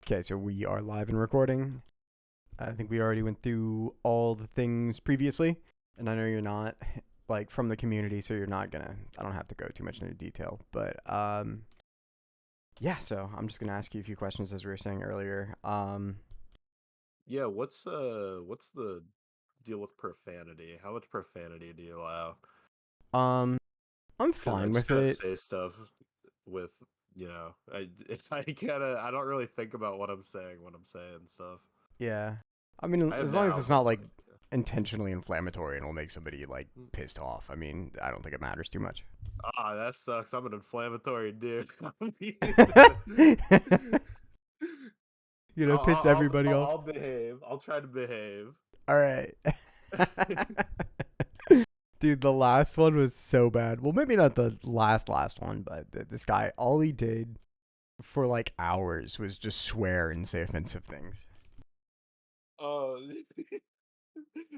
Okay, so we are live and recording. I think we already went through all the things previously, and I know you're not like from the community, so you're not gonna. I don't have to go too much into detail, but yeah. So I'm just gonna ask you a few questions as we were saying earlier. Yeah, what's the deal with profanity? How much profanity do you allow? Um, I'm Because I fine just with gotta it. say stuff with, I if I gotta, I don't really think about what I'm saying when I'm saying stuff. Yeah, I mean, I am as long as now, it's but not like like, intentionally inflammatory and will make somebody like yeah. pissed off. I mean, I don't think it matters too much. Ah, that sucks. I'm an inflammatory dude. Piss everybody off. I'll behave. I'll try to behave. All right. Dude, the last one was so bad. Well, maybe not the last one, but this guy, all he did for like hours was just swear and say offensive things. Oh,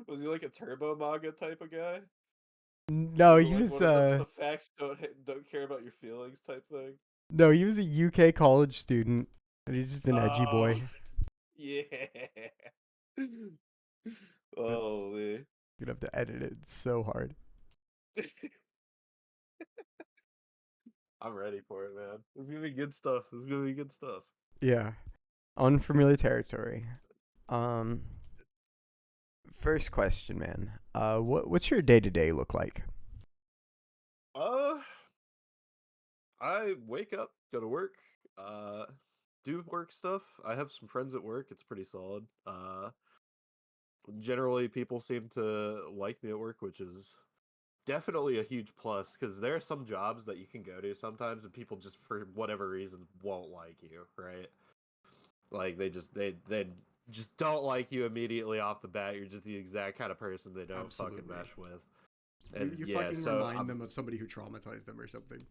was he like a turbo manga type of guy? No, Was it he like was one of the facts don't care about your feelings type thing? no, he was a UK college student, and he's just an edgy Oh, boy. yeah. Oh, man. You'd have to edit it. It's so hard. I'm ready for it, man. It's gonna be good stuff. It's gonna be good stuff. Yeah, unfamiliar territory. Um, First question, man. What's your day to day look like? Uh, I wake up, go to work, uh, do work stuff. I have some friends at work. It's pretty solid. Generally, people seem to like me at work, which is definitely a huge plus because there are some jobs that you can go to sometimes and people just for whatever reason won't like you, right? Like they just don't like you immediately off the bat. You're just the exact kind of person they don't fucking Absolutely. mesh with. You And you yeah, fucking so remind I'm them of somebody who traumatized them or something.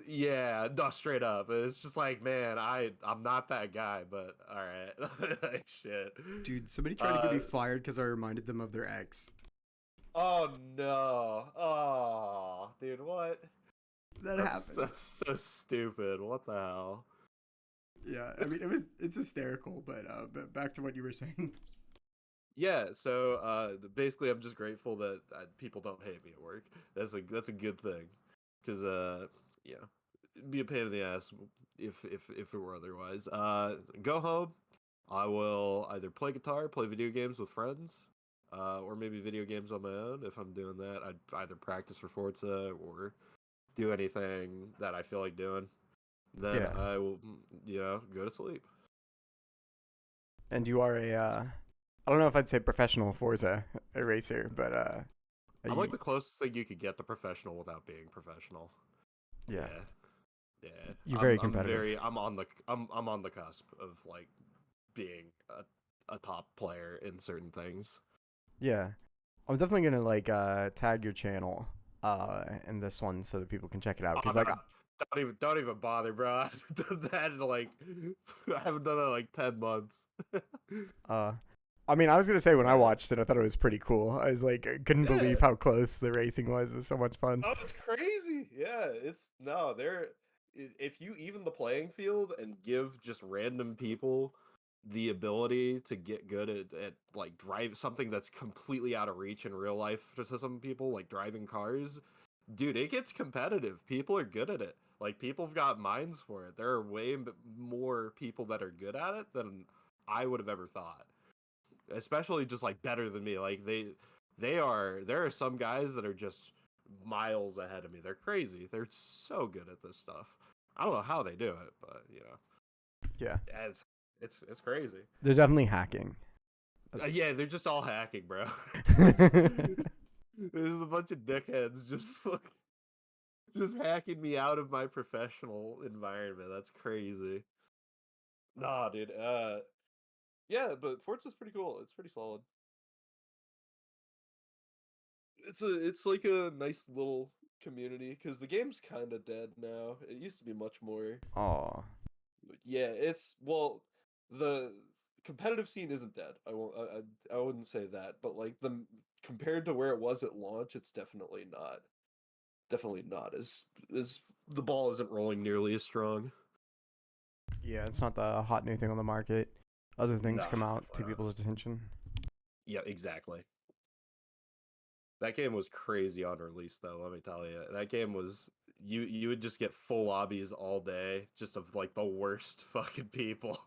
yeah, no, straight up. It's just like, man, I'm not that guy, but all right. Like shit. Dude, somebody tried to get Uh me fired because I reminded them of their ex. oh no. Oh, dude, what? That That's happened. that's so stupid. What the hell? Yeah, I mean it's hysterical, but back to what you were saying. Yeah, so basically, I'm just grateful that people don't hate me at work. That's a good thing, because yeah, it'd be a pain in the ass if it were otherwise. Go home. I will either play guitar, play video games with friends, or maybe video games on my own. If I'm doing that, I'd either practice for Forza or do anything that I feel like doing. Then Yeah, I will, go to sleep. and you are a I don't know if I'd say professional Forza racer, but I'm like you, the closest thing you could get to professional without being professional. yeah, Yeah. Yeah, you're very I'm competitive. very I'm on the cusp of like being a top player in certain things. Yeah, I'm definitely gonna like tag your channel in this one so that people can check it out. Oh Cause no, like don't even bother, bro. I haven't done that in like I haven't done that in like 10 months. uh, I mean I was gonna say when I watched it I thought it was pretty cool. I was like I couldn't Yeah. believe how close the racing was. It was so much fun. Oh, it's crazy. Yeah, it's no, there if you even the playing field and give just random people the ability to get good at like drive something that's completely out of reach in real life to some people, like driving cars, dude, it gets competitive. People are good at it. Like people have got minds for it. There are more people that are good at it than I would have ever thought. Especially just like better than me. Like there are some guys that are just miles ahead of me. They're crazy. They're so good at this stuff. I don't know how they do it, but Yeah, it's crazy. they're definitely hacking. Yeah, they're just all hacking, bro. There's a bunch of dickheads just hacking me out of my professional environment. That's crazy. Nah, dude. Yeah, but Forza's pretty cool. It's pretty solid. It's like a nice little community because the game's kind of dead now. It used to be much more. Oh, Yeah, it's well, the competitive scene isn't dead. I won't. I wouldn't say that, but like compared to where it was at launch, it's definitely not. Definitely not as the ball isn't rolling nearly as strong. Yeah, it's not the hot new thing on the market. Other things No, come out, take definitely not. people's attention. Yeah, exactly. That game was crazy on release, though. Let me tell you, that game was you would just get full lobbies all day, just of like the worst fucking people.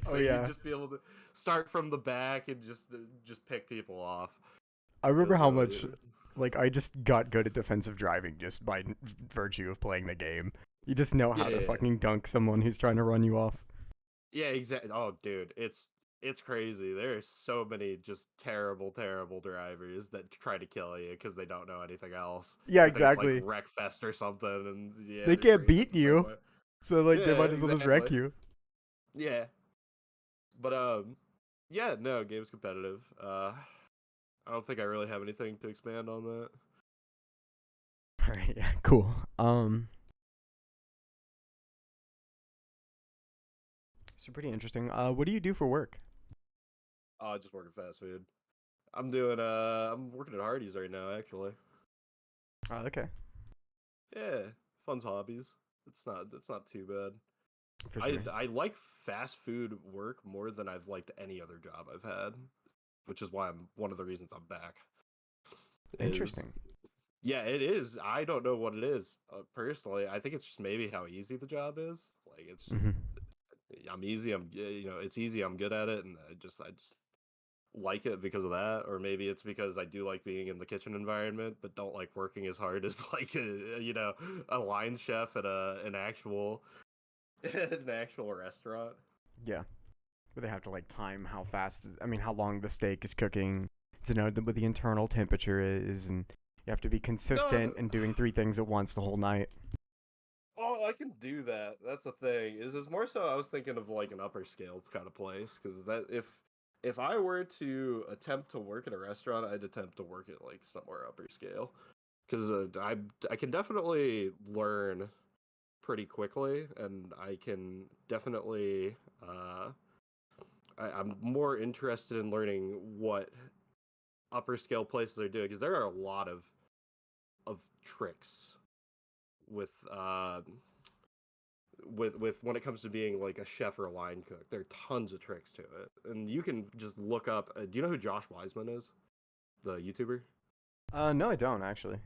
Oh So you'd yeah, just be able to start from the back and just pick people off. I It remember was how really much like I just got good at defensive driving just by virtue of playing the game. You just know how to yeah, fucking dunk someone who's trying to run you off. yeah, exactly. Oh, dude, it's crazy. There's so many just terrible, terrible drivers that try to kill you because they don't know anything else. Yeah, They think it's like exactly. Wreckfest or something, and yeah, They they're can't crazy beat the same you, way. so like they Yeah, might as well just wreck exactly. you. Yeah, but yeah, no, game's competitive. I don't think I really have anything to expand on that. All right, yeah, cool. So pretty interesting. What do you do for work? Just working fast food. I'm working at Hardee's right now, actually. Oh, okay, Yeah, fun hobbies. It's not too bad. for I sure. I like fast food work more than I've liked any other job I've had, which is why I'm one of the reasons I'm back. Is Interesting. Yeah, it is. I don't know what it is personally. I think it's just maybe how easy the job is. Like it's just Hmm. I'm easy. It's easy. I'm good at it, and I just like it because of that. Or maybe it's because I do like being in the kitchen environment, but don't like working as hard as like a line chef at an actual an actual restaurant. Yeah, but they have to like time how fast. I mean, how long the steak is cooking to know what the internal temperature is, and you have to be No, consistent and doing three things at once the whole night. oh, I can do that. That's the thing. Is more so I was thinking of like an upper scale kind of place because that if I were to attempt to work at a restaurant, I'd attempt to work at like somewhere upper scale because I can definitely learn pretty quickly and I can definitely I'm more interested in learning what upper scale places are doing because there are a lot of tricks with with when it comes to being like a chef or a line cook. There are tons of tricks to it, and you can just look up. Do you know who Josh Wiseman is? The YouTuber. No, I don't actually.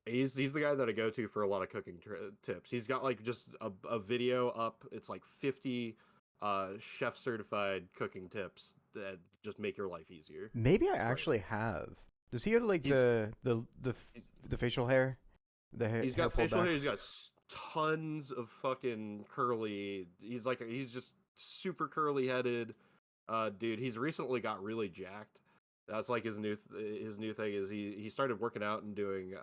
He's the guy that I go to for a lot of cooking tips. He's got like just a video up. It's like 50 chef certified cooking tips that just make your life easier. Maybe I It's great. actually have. Does he have like He's the facial hair, the he's hair got pulled facial hair. back? He's got tons of fucking curly. He's just super curly headed. Dude, he's recently got really jacked. That's like his new thing is he started working out and doing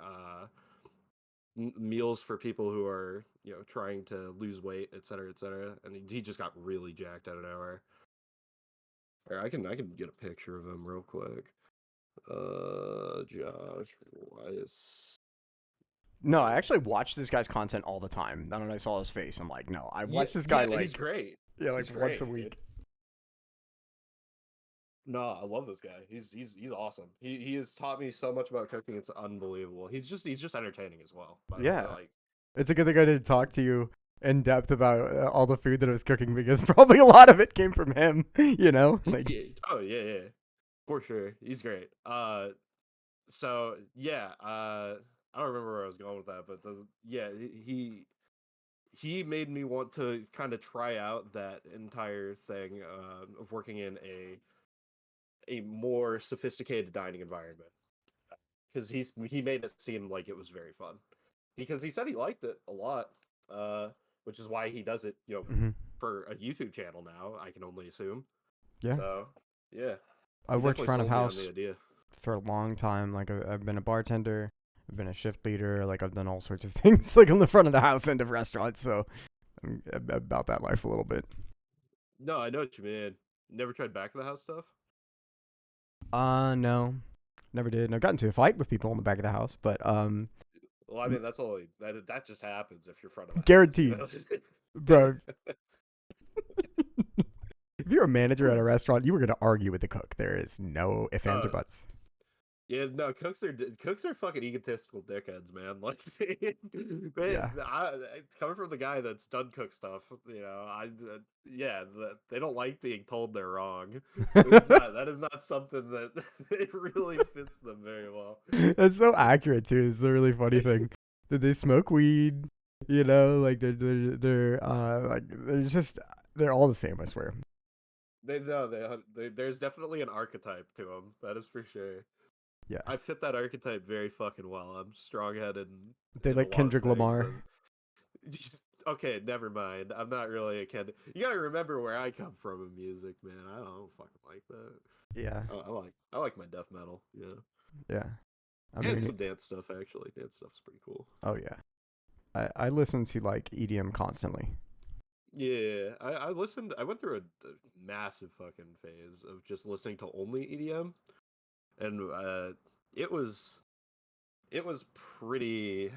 meals for people who are trying to lose weight, etc., etc. And he just got really jacked out of nowhere. Here, I can get a picture of him real quick. Josh Weiss. No, I actually watch this guy's content all the time. Then when I saw his face, I'm like, no, I Yeah, watch this guy yeah, he's like great. yeah, He's like once a great, dude. week. No, I love this guy. He's awesome. He has taught me so much about cooking. It's unbelievable. He's just entertaining as well. By the way, Yeah, like it's a good thing I did talk to you in depth about all the food that I was cooking because probably a lot of it came from him. You know, like yeah, oh yeah, yeah, for sure. He's great. So yeah, I don't remember where I was going with that, but yeah, he made me want to kind of try out that entire thing of working in a more sophisticated dining environment because he made it seem like it was very fun because he said he liked it a lot, uh, which is why he does it, mhm. for a YouTube channel now. I can only assume. Yeah. So yeah, I he worked definitely front of sold me on the house idea. for a long time. Like I've been a bartender, I've been a shift leader. Like I've done all sorts of things, like on the front of the house end of restaurants. So I'm about that life a little bit. No, I know what you mean. Never tried back of the house stuff. No, never did. And I got into a fight with people in the back of the house, but Well, I mean that's only that just happens if you're front of the house, guaranteed, bro. If you're a manager at a restaurant, you were gonna argue with the cook. There is no ifs, ands, or uh, buts. Yeah, no, cooks are fucking egotistical dickheads, man. Like Yeah. coming from the guy that's done cook stuff, yeah, they don't like being told they're wrong. That is not something that it really fits them very well. That's so accurate too. It's a really funny thing. Did they smoke weed? You know, like they're just they're all the same. I swear. They know there's definitely an archetype to them. That is for sure. Yeah. I fit that archetype very fucking well. I'm strong-headed They in a like lot of Kendrick things, Lamar. and okay, never mind. I'm not really a kid. You gotta remember where I come from in music, man. I don't fucking like that. Yeah. I like my death metal, yeah, Yeah. I and mean, some dance stuff actually. Dance stuff's pretty cool. oh yeah. I listen to like EDM constantly. Yeah, I listened. I went through a massive fucking phase of just listening to only EDM, and it was it was pretty.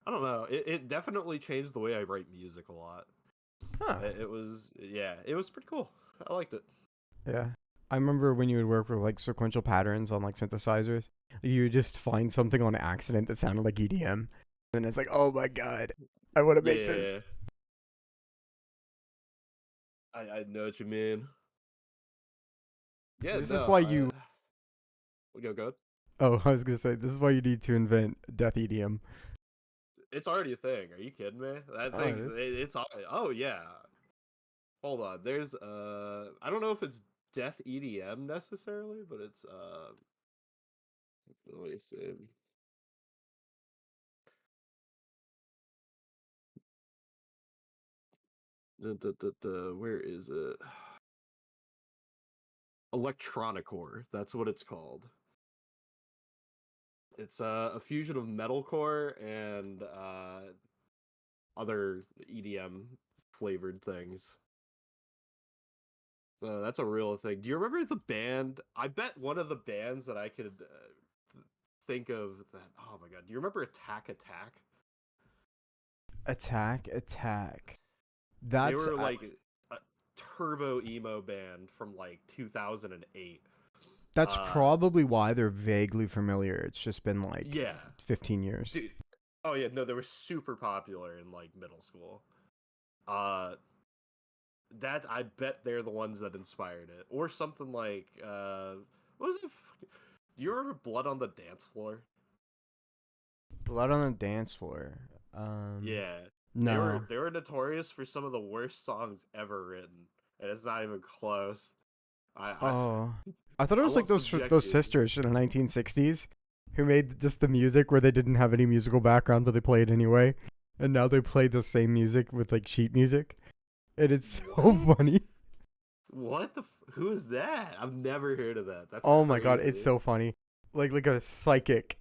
I don't know. It definitely changed the way I write music a lot. Huh. It was yeah, it was pretty cool. I liked it. Yeah. I remember when you would work with like sequential patterns on like synthesizers, you would just find something on accident that sounded like EDM. And it's like, oh my god, I want to make this. Yeah, I know what you mean. So Yeah, this is no, why you. we go good. Oh, I was gonna say this is why you need to invent death EDM. It's already a thing. Are you kidding me? That Oh, it thing, is. oh yeah. Hold on. There's I don't know if it's death EDM necessarily, but it's let me see. Where is it? Electronicore. That's what it's called. It's a fusion of metalcore and other EDM flavored things. That's a real thing. Do you remember the band? I bet one of the bands that I could think of that. Oh my god! Do you remember Attack Attack? Attack, attack. They That's were like a turbo emo band from like 2008. that's Uh, probably why they're vaguely familiar. It's just been like yeah, 15 years. dude. Oh yeah, no, they were super popular in like middle school. Uh, that I bet they're the ones that inspired it, or something like what was it? Do you remember Blood on the Dance Floor? Blood on the dance floor. Um, Yeah, no. they were notorious for some of the worst songs ever written, and it's not even close. I Oh, I thought it I was like won't those subject you. sisters in the 1960s who made just the music where they didn't have any musical background but they played anyway, and now they play the same music with like sheet music, and it's so What? funny. What the? Who is that? I've never heard of that. That's Oh my god, it's crazy. so funny. Like a psychic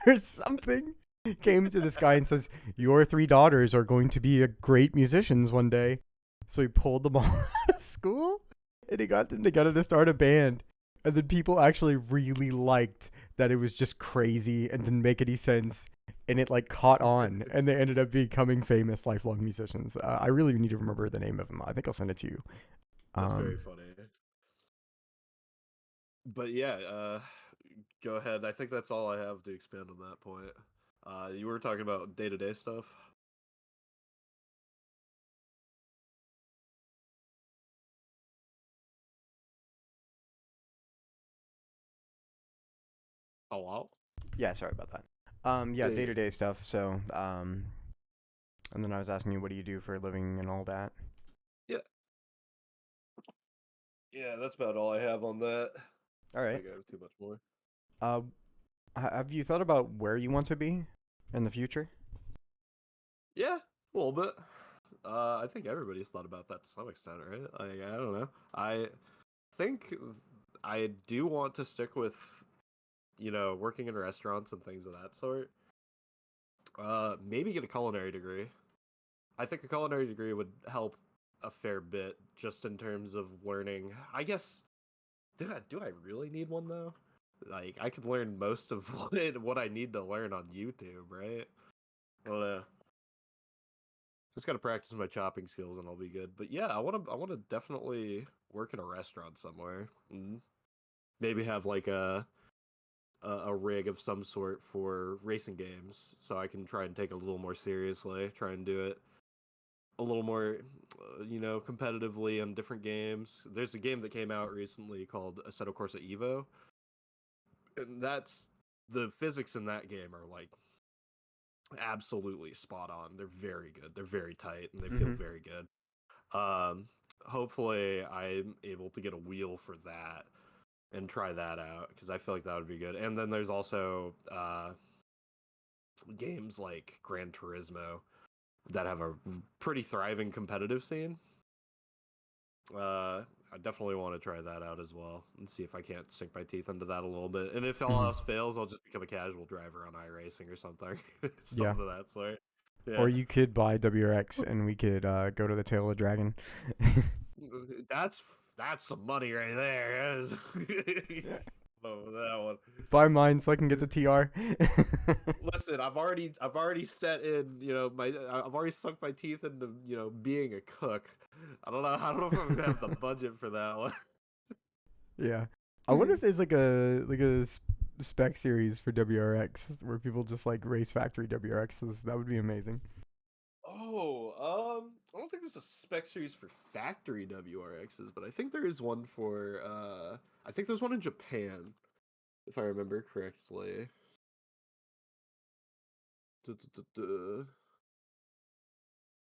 or something came to this guy and says, "Your three daughters are going to be great musicians one day." So he pulled them all out of school and he got them together to start a band. And then people actually really liked that it was just crazy and didn't make any sense. And it like caught on, and they ended up becoming famous lifelong musicians. I really need to remember the name of them. I think I'll send it to you. That's very Um, funny. But yeah, go ahead. I think that's all I have to expand on that point. You were talking about day to day stuff. Oh wow. yeah, sorry about that. Yeah, Yeah, day to yeah, day stuff. So, and then I was asking you, what do you do for a living and all that? yeah. Yeah, that's about all I have on that. All I right. think I have too much more. Uh, have you thought about where you want to be in the future? Yeah, a little bit. I think everybody's thought about that to some extent, right? Like, I don't know. I think I do want to stick with, working in restaurants and things of that sort. Maybe get a culinary degree. I think a culinary degree would help a fair bit just in terms of learning. I guess do I really need one though? Like I could learn most of what I need to learn on YouTube, right? I don't know. Just gotta practice my chopping skills and I'll be good. But yeah, I wanna definitely work in a restaurant somewhere. Maybe have like a rig of some sort for racing games, so I can try and take it a little more seriously. Try and do it a little more, competitively on different games. There's a game that came out recently called Assetto Corsa Evo, and that's the physics in that game are like absolutely spot on. They're very good. They're very tight, and they feel Mm-hmm. very good. Um, Hopefully, I'm able to get a wheel for that and try that out because I feel like that would be good. And then there's also games like Gran Turismo that have a pretty thriving competitive scene. I definitely want to try that out as well and see if I can't sink my teeth into that a little bit. And if all Mm-hmm. else fails, I'll just become a casual driver on iRacing or something, Yeah. something of that sort. Or Yeah, you could buy WRX and we could go to the Tail of the Dragon. that's that's some money right there. Oh, that one. Buy mine so I can get the TR. Listen, I've already set in, I've already sunk my teeth into, being a cook. I don't know if I'm gonna have the budget for that one. Yeah. I wonder if there's like a spec series for WRX where people just like race factory WRXs. That would be amazing. I don't think there's a spec series for factory WRXs, but I think there is one for I think there's one in Japan, if I remember correctly. Duh, duh, duh,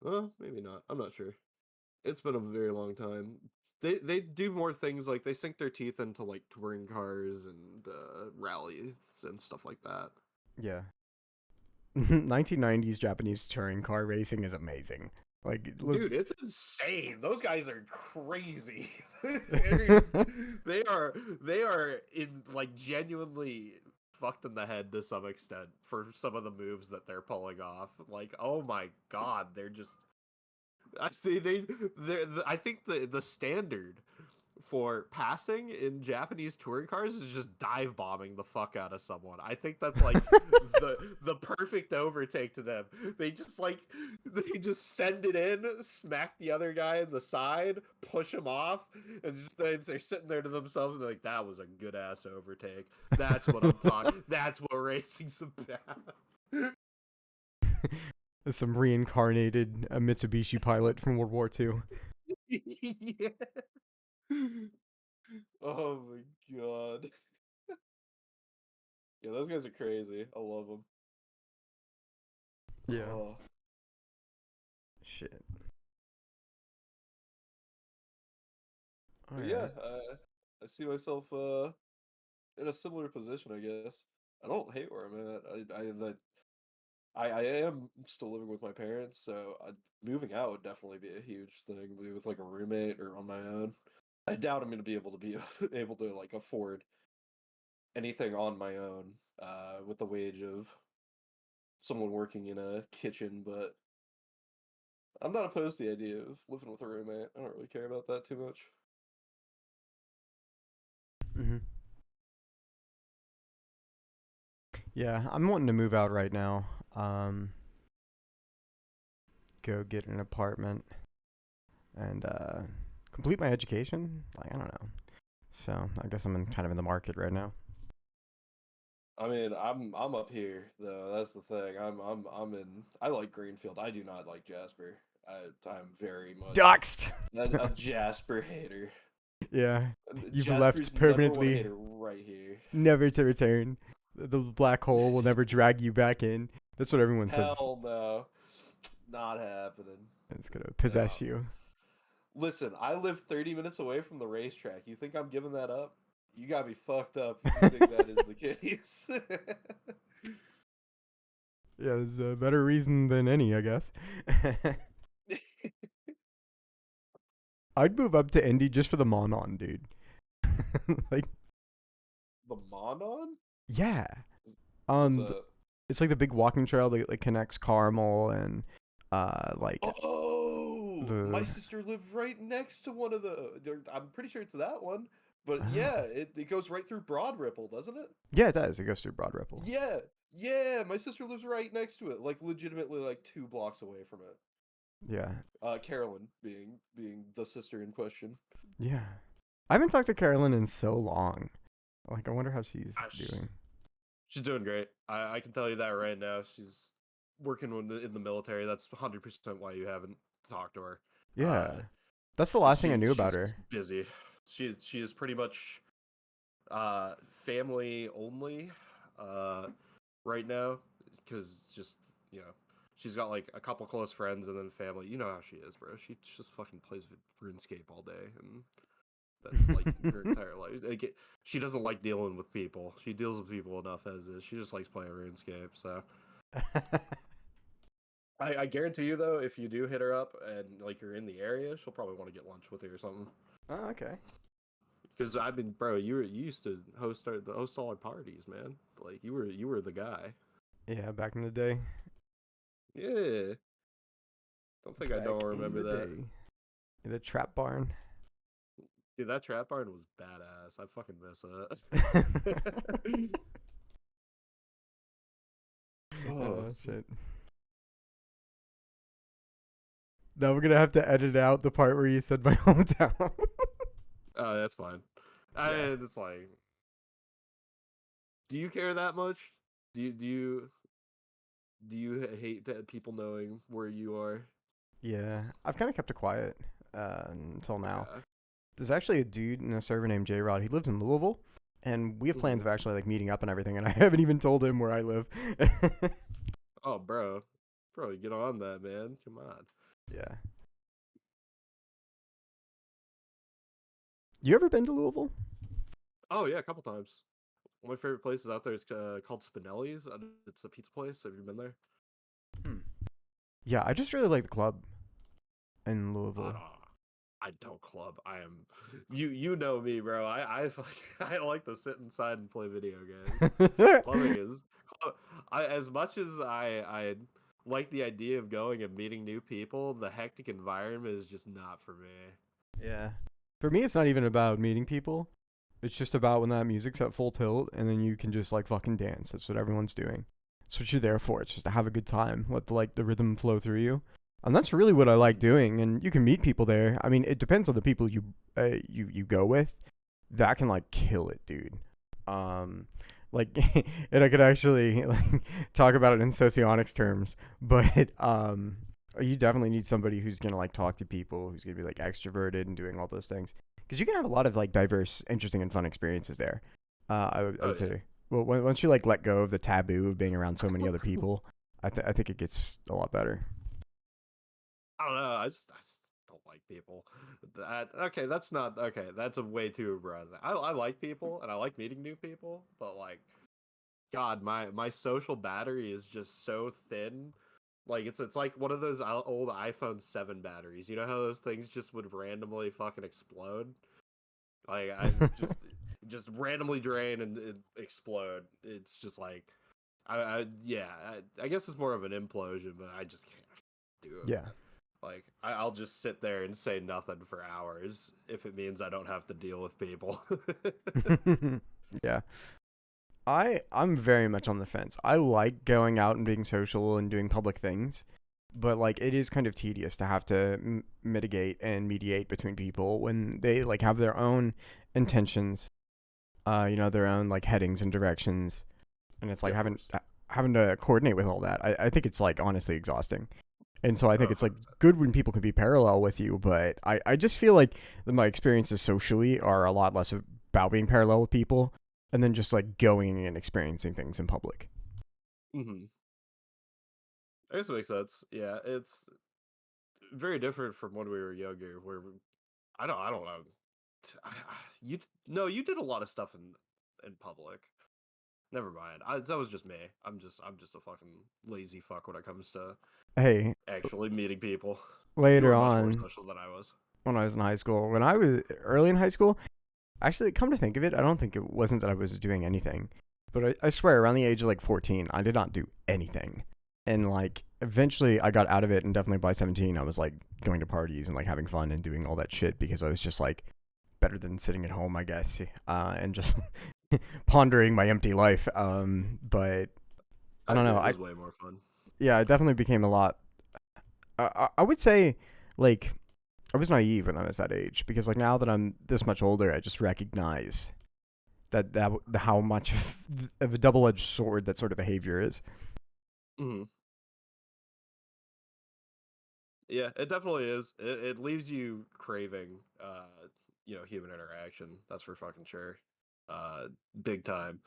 duh. Maybe not. I'm not sure. It's been a very long time. They do more things like they sink their teeth into like touring cars and rallies and stuff like that. Yeah. 1990s Japanese touring car racing is amazing. Like, let's. Dude, it's insane. Those guys are crazy. They are in like genuinely fucked in the head to some extent for some of the moves that they're pulling off. Like, oh my god, they're just I think the standard for passing in Japanese touring cars is just dive bombing the fuck out of someone. I think that's like the perfect overtake to them. They just send it in, smack the other guy in the side, push him off, and they're sitting there to themselves and they're like, that was a good ass overtake. That's what I'm talking. That's what racing's about. Some reincarnated Mitsubishi pilot from World War II. Yeah. Oh my god. Yeah, those guys are crazy. I love them. Yeah. Oh, Shit. All but yeah, right. I see myself in a similar position. I guess I don't hate where I'm at. I am still living with my parents, so moving out would definitely be a huge thing. Be with like a roommate or on my own. I doubt I'm gonna be able to like afford anything on my own with the wage of someone working in a kitchen, but I'm not opposed to the idea of living with a roommate. I don't really care about that too much. Mm-hmm. Yeah, I'm wanting to move out right now. Go get an apartment and complete my education. Like, I don't know. So I guess I'm kind of in the market right now. I mean, I'm up here though. That's the thing. I'm in. I like Greenfield. I do not like Jasper. I'm very much Doxed. a Jasper hater. Yeah, you've left Jasper's number one permanently, hater right here. never to return. The black hole will never drag you back in. That's what everyone says. Hell no, not happening. It's gonna No. possess you. Listen, I live 30 minutes away from the racetrack. You think I'm giving that up? You got me fucked up if you think that is the case. Yeah, there's a better reason than any, I guess. I'd move up to Indy just for the Monon, dude. Like, The Monon? yeah. What's Um, up? it's like the big walking trail that like connects Carmel and like Oh, my the sister lived right next to one of I'm pretty sure it's that one. But oh. yeah, it goes right through Broad Ripple, doesn't it? Yeah, it does. It goes through Broad Ripple. Yeah, yeah, my sister lives right next to it, like legitimately like 2 blocks away from it. Yeah, Carolyn being the sister in question. yeah. I haven't talked to Carolyn in so long. Like, I wonder how she's I, sh- doing. She's doing great. I can tell you that right now. She's working in the military. That's 100% why you haven't talked to her. Yeah. That's the last thing I knew about She's her. busy. She is pretty much family only right now because just you know she's got like a couple close friends and then family. You know how she is, bro. She just fucking plays RuneScape all day and that's like her entire life. Like, she doesn't like dealing with people. She deals with people enough as is. She just likes playing RuneScape. So I guarantee you though, if you do hit her up and like you're in the area, she'll probably want to get lunch with you or something. Oh, okay. Because I mean, bro, you used to host all our parties, man. Like you were the guy. Yeah, back in the day. Yeah, don't think I Back don't in remember the that. day. The trap barn. Dude, that trap barn was badass. I fucking miss it. Oh, Oh shit. Now we're gonna have to edit out the part where you said my hometown. that's fine. Yeah. It's like, do you care that much? Do you do you do you hate that people knowing where you are? Yeah. I've kind of kept it quiet until now. Yeah. There's actually a dude in a server named J Rod. He lives in Louisville, and we have Hmm. plans of actually like meeting up and everything. And I haven't even told him where I live. Oh, bro, get on that, man. Come on. Yeah. You ever been to Louisville? Oh yeah, a couple times. One of my favorite places out there is called Spinelli's. It's a pizza place. Have you been there? Hmm. Yeah, I just really like the club in I Louisville. don't. I don't club. I am. You know me, bro. I like to sit inside and play video games. Clubbing is. As much as I like the idea of going and meeting new people, the hectic environment is just not for me. Yeah. For me, it's not even about meeting people. It's just about when that music's at full tilt and then you can just like fucking dance. That's what everyone's doing. That's what you're there for. It's just to have a good time. Let the rhythm flow through you. And that's really what I like Mhm. doing. And you can meet people there. I mean, it depends on the people you go with. That can like kill it, dude. Um, like, and I could actually like talk about it in socionics terms, but you definitely need somebody who's gonna like talk to people, who's gonna be like extroverted and doing all those things, because you can have a lot of like diverse, interesting, and fun experiences there. I Oh would yeah. say, well, once you like let go of the taboo of being around so many other people, I think it gets a lot better. I don't know. I just don't like people. Okay, that's not okay. That's a way too broad. I like people and I like meeting new people, but like, God, my social battery is just so thin. Like it's like one of those old iPhone 7 batteries. You know how those things just would randomly fucking explode? Like I just randomly drain and explode. It's just like yeah. I guess it's more of an implosion, but I just can't do it. Yeah. Like I'll just sit there and say nothing for hours if it means I don't have to deal with people. Yeah. I'm very much on the fence. I like going out and being social and doing public things, but like it is kind of tedious to have to mitigate and mediate between people when they like have their own intentions, their own like headings and directions, and it's Yeah, like of course. having to coordinate with all that. I think it's like honestly exhausting. And so I Oh, think it's like good when people can be parallel with you, but I just feel like my experiences socially are a lot less about being parallel with people and then just like going and experiencing things in public. 100%. I guess it makes sense. Yeah, it's very different from when we were younger. Where I don't know. You no, you did a lot of stuff in public. Never mind. That was just me. I'm just a fucking lazy fuck when it comes to Hey, actually meeting people. You later were much more on social than I was. when I was in high school, when I was early in high school, actually, come to think of it, I don't think it wasn't that I was doing anything, but I swear around the age of like 14, I did not do anything. And like eventually I got out of it, and definitely by 17, I was like going to parties and like having fun and doing all that shit because I was just like better than sitting at home, I guess, and just pondering my empty life. But I I don't agree. know. It was way more fun. Yeah, I definitely became a lot. I would say like I was naive when I was that age because like now that I'm this much older, I just recognize how much of a double-edged sword that sort of behavior is. Hmm. Yeah, it definitely is. It leaves you craving, human interaction. That's for fucking sure. Uh, Big time.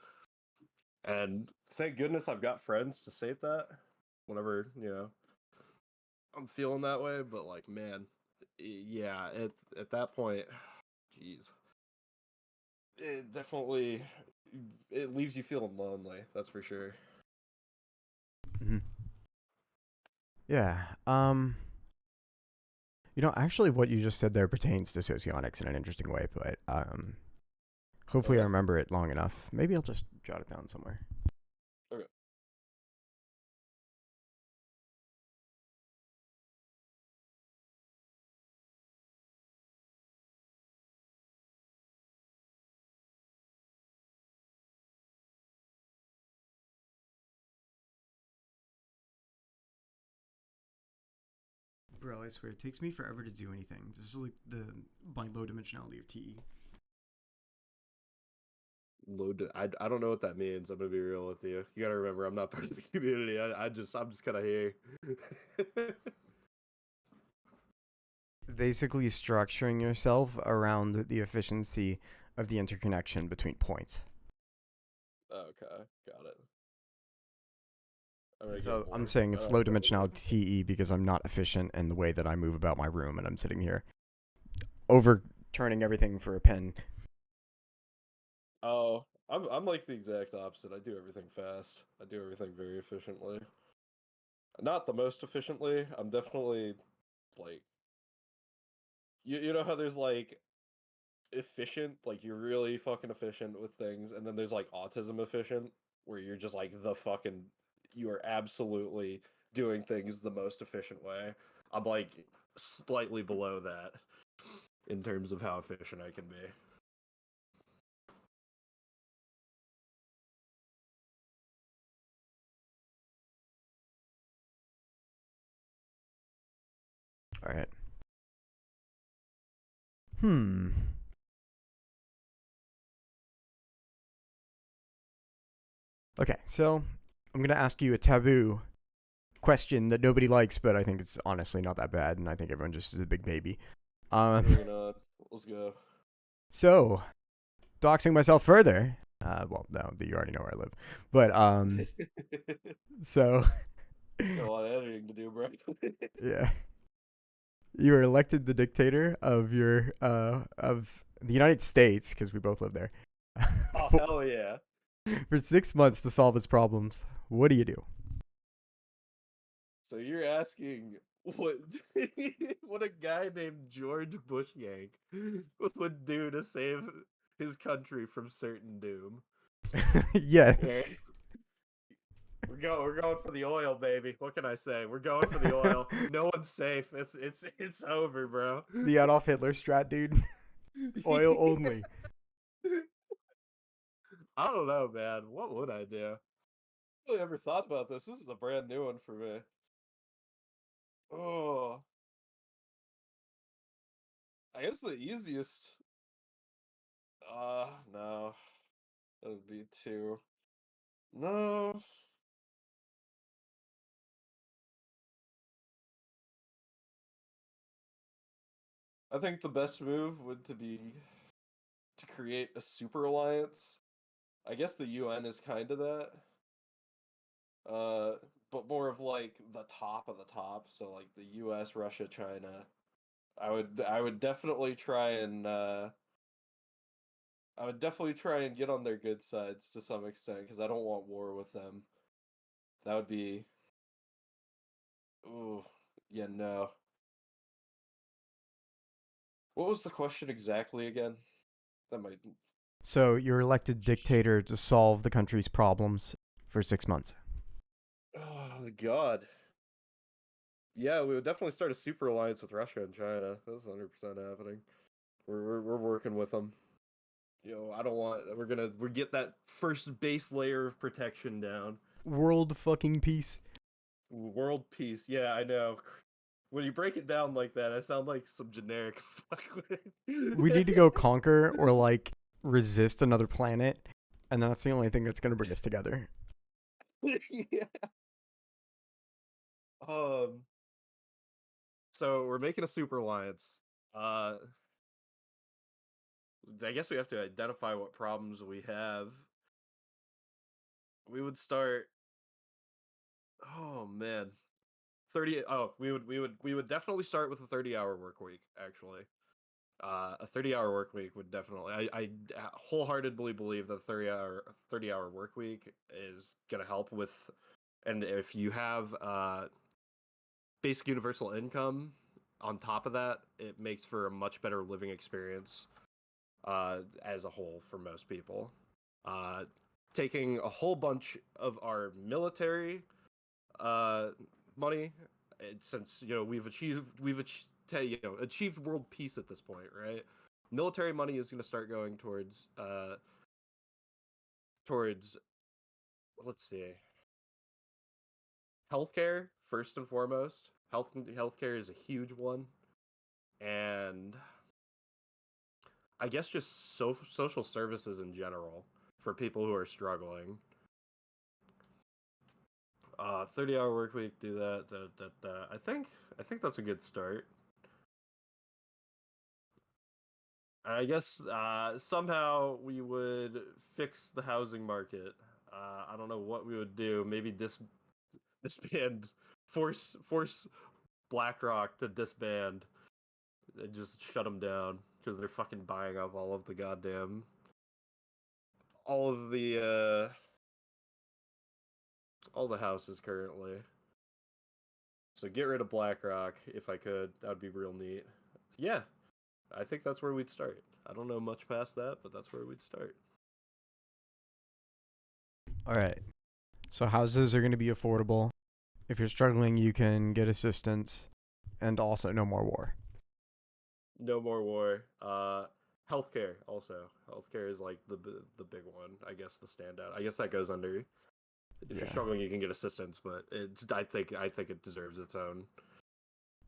And thank goodness I've got friends to state that whenever, I'm feeling that way. But like, man, yeah, at that point, jeez, it definitely it leaves you feeling lonely. That's for sure. Mm-hmm. Yeah. Actually, what you just said there pertains to socionics in an interesting way, but hopefully I Okay. remember it long enough. Maybe I'll just jot it down somewhere. Okay. Bro, I swear, it takes me forever to do anything. This is like my low dimensionality of TE. I don't know what that means. I'm gonna be real with you. You gotta remember, I'm not part of the community. I'm just kind of here. Basically, structuring yourself around the efficiency of the interconnection between points. Okay, got it. I'm gonna get So I'm more. saying I it's don't low know what dimensionality TE because I'm not efficient in the way that I move about my room, and I'm sitting here overturning everything for a pen. Oh, I'm like the exact opposite. I do everything fast. I do everything very efficiently. Not the most efficiently. I'm definitely like you know how there's like efficient, like you're really fucking efficient with things, and then there's like autism efficient, where you're just like the fucking you are absolutely doing things the most efficient way. I'm like slightly below that in terms of how efficient I can be. All right. Hmm. Okay, so I'm gonna ask you a taboo question that nobody likes, but I think it's honestly not that bad, and I think everyone just is a big baby. Um. Bring it on. Let's go. So doxing myself further. Well, no, you already know where I live, but so Got a lot of editing to do, bro. yeah, you were elected the dictator of the United States because we both live there Oh for, hell yeah! for 6 months to solve its problems. What do you do? So you're asking what what a guy named GeorgeWBushGank would do to save his country from certain doom. Yes, Okay, we're going for the oil, baby. What can I say? We're going for the oil. No one's safe. It's over, bro. the Adolf Hitler strat, dude. Oil only. I don't know, man. What would I do? I really ever thought about this. This is a brand new one for me. Oh, I guess the easiest. No, that would be too. No, I think the best move would to be to create a super alliance. I guess the UN is kind of that. Uh, but more of like the top of the top. So like the US, Russia, China. I would definitely try and I would definitely try and get on their good sides to some extent because I don't want war with them. That would be ooh, yeah, no. What was the question exactly again? That might So you're elected dictator to solve the country's problems for 6 months. oh god. Yeah, we would definitely start a super alliance with Russia and China. That's 100% happening. We're working with them. I don't want. We get that first base layer of protection down. World fucking peace. World peace. Yeah, I know. When you break it down like that, I sound like some generic fuck. We need to go conquer or like resist another planet, and that's the only thing that's gonna bring us together. Yeah. Um. So we're making a super alliance. Uh, I guess we have to identify what problems we have. We would start. Oh man, 30. Oh, we would definitely start with a 30-hour work week. Actually, a 30-hour work week would definitely. I wholeheartedly believe that 30-hour work week is gonna help with, and if you have basic universal income on top of that, it makes for a much better living experience as a whole for most people. Uh, Taking a whole bunch of our military uh, money, since we've achieved world peace at this point, right? Military money is going to start going towards let's see, healthcare first and foremost. Healthcare is a huge one, and I guess just social services in general for people who are struggling. 30-hour work week, do that, I think that's a good start. I guess somehow we would fix the housing market. I don't know what we would do. Maybe disband, force BlackRock to disband and just shut them down because they're fucking buying up all of all the houses currently. So get rid of BlackRock if I could. That would be real neat. Yeah, I think that's where we'd start. I don't know much past that, but that's where we'd start. All right. So houses are going to be affordable. If you're struggling, you can get assistance, and also no more war. No more war. Healthcare also. Healthcare is like the big one. I guess the standout. I guess that goes under. If you're Yeah. struggling, you can get assistance, but I think it deserves its own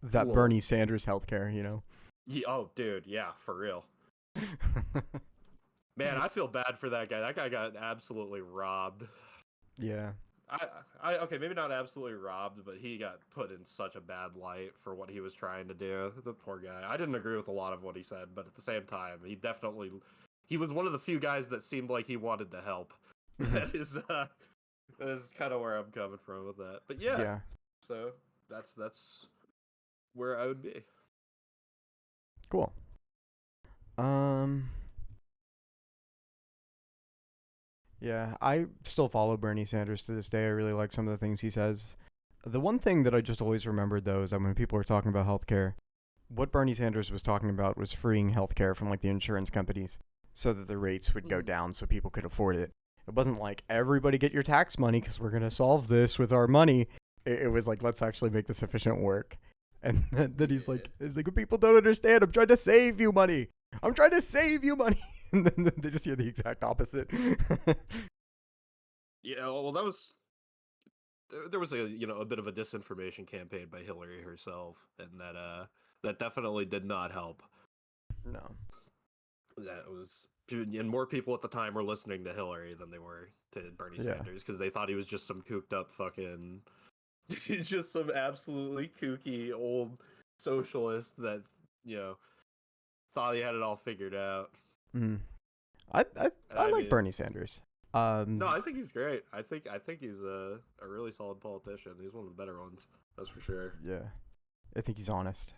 That little. Bernie Sanders healthcare, you know. Yeah, oh, dude, yeah, for real. Man, I feel bad for that guy. That guy got absolutely robbed. Yeah. Okay, maybe not absolutely robbed, but he got put in such a bad light for what he was trying to do. The poor guy. I didn't agree with a lot of what he said, but at the same time, he was one of the few guys that seemed like he wanted to help. Mhm. That is kind of where I'm coming from with that. But yeah, Yeah. so that's where I would be. Cool. Um. Yeah, I still follow Bernie Sanders to this day. I really like some of the things he says. The one thing that I just always remembered though is that when people were talking about healthcare, what Bernie Sanders was talking about was freeing healthcare from like the insurance companies so that the rates would go Mhm. down so people could afford it. It wasn't like everybody get your tax money because we're gonna solve this with our money. It was like let's actually make this efficient work. And then Yeah. he's like, people don't understand. I'm trying to save you money. I'm trying to save you money. And then they just hear the exact opposite. Yeah, well, there was a bit of a disinformation campaign by Hillary herself, and that definitely did not help. No. That was and more people at the time were listening to Hillary than they were to Bernie Yeah. Sanders because they thought he was just some cooked up fucking just some absolutely kooky old socialist that you know thought he had it all figured out. Mm. I I like mean, Bernie Sanders. no, I think he's great. I think he's a really solid politician. He's one of the better ones, that's for sure. Yeah. I think he's honest.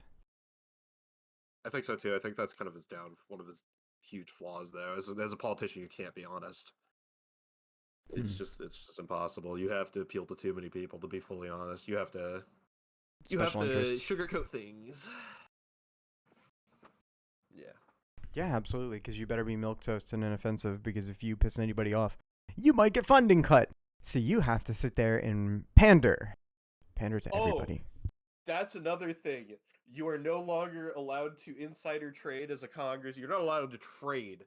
I think so too. I think that's kind of one of his huge flaws, though. As a politician, you can't be honest. Hmm. It's just impossible. You have to appeal to too many people to be fully honest. You have Special to interests. sugarcoat things. Yeah. Yeah, absolutely. Because you better be milquetoast and inoffensive. Because if you piss anybody off, you might get funding cut. So you have to sit there and pander to Oh, everybody. that's another thing. You are no longer allowed to insider trade as a Congress. You're not allowed to trade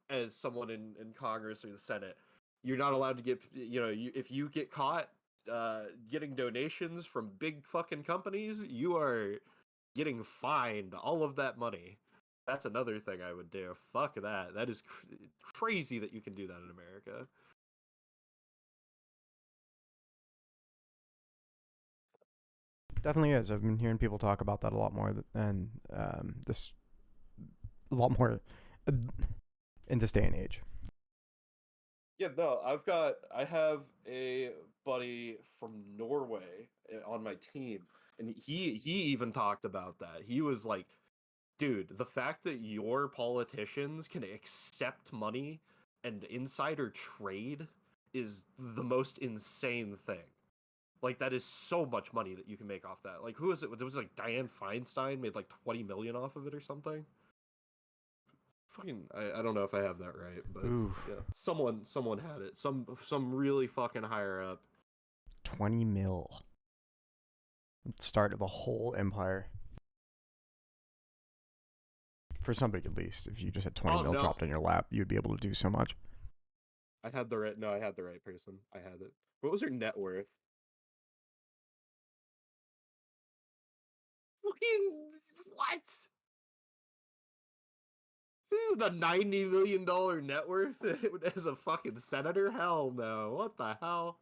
as someone in Congress or the Senate. You're not allowed to get, if you get caught getting donations from big fucking companies, you are getting fined all of that money. That's another thing I would do. Fuck that. That is crazy that you can do that in America. Definitely is. I've been hearing people talk about that a lot more, and this a lot more in this day and age. Yeah, no, I have a buddy from Norway on my team, and he even talked about that. He was like, dude, the fact that your politicians can accept money and insider trade is the most insane thing. Like that is so much money that you can make off that. Like who is it? It was like Dianne Feinstein made like 20 million off of it or something. Fucking I don't know if I have that right, but Ooh, yeah, someone had it. Some really fucking higher up. 20 mil. Start of a whole empire. For somebody at least, if you just had 20 Oh mil no, dropped in your lap, you'd be able to do so much. I had the right. No, I had the right person. I had it. What was her net worth? Fucking what? This is the $90 million net worth as a fucking senator? Hell no. What the hell?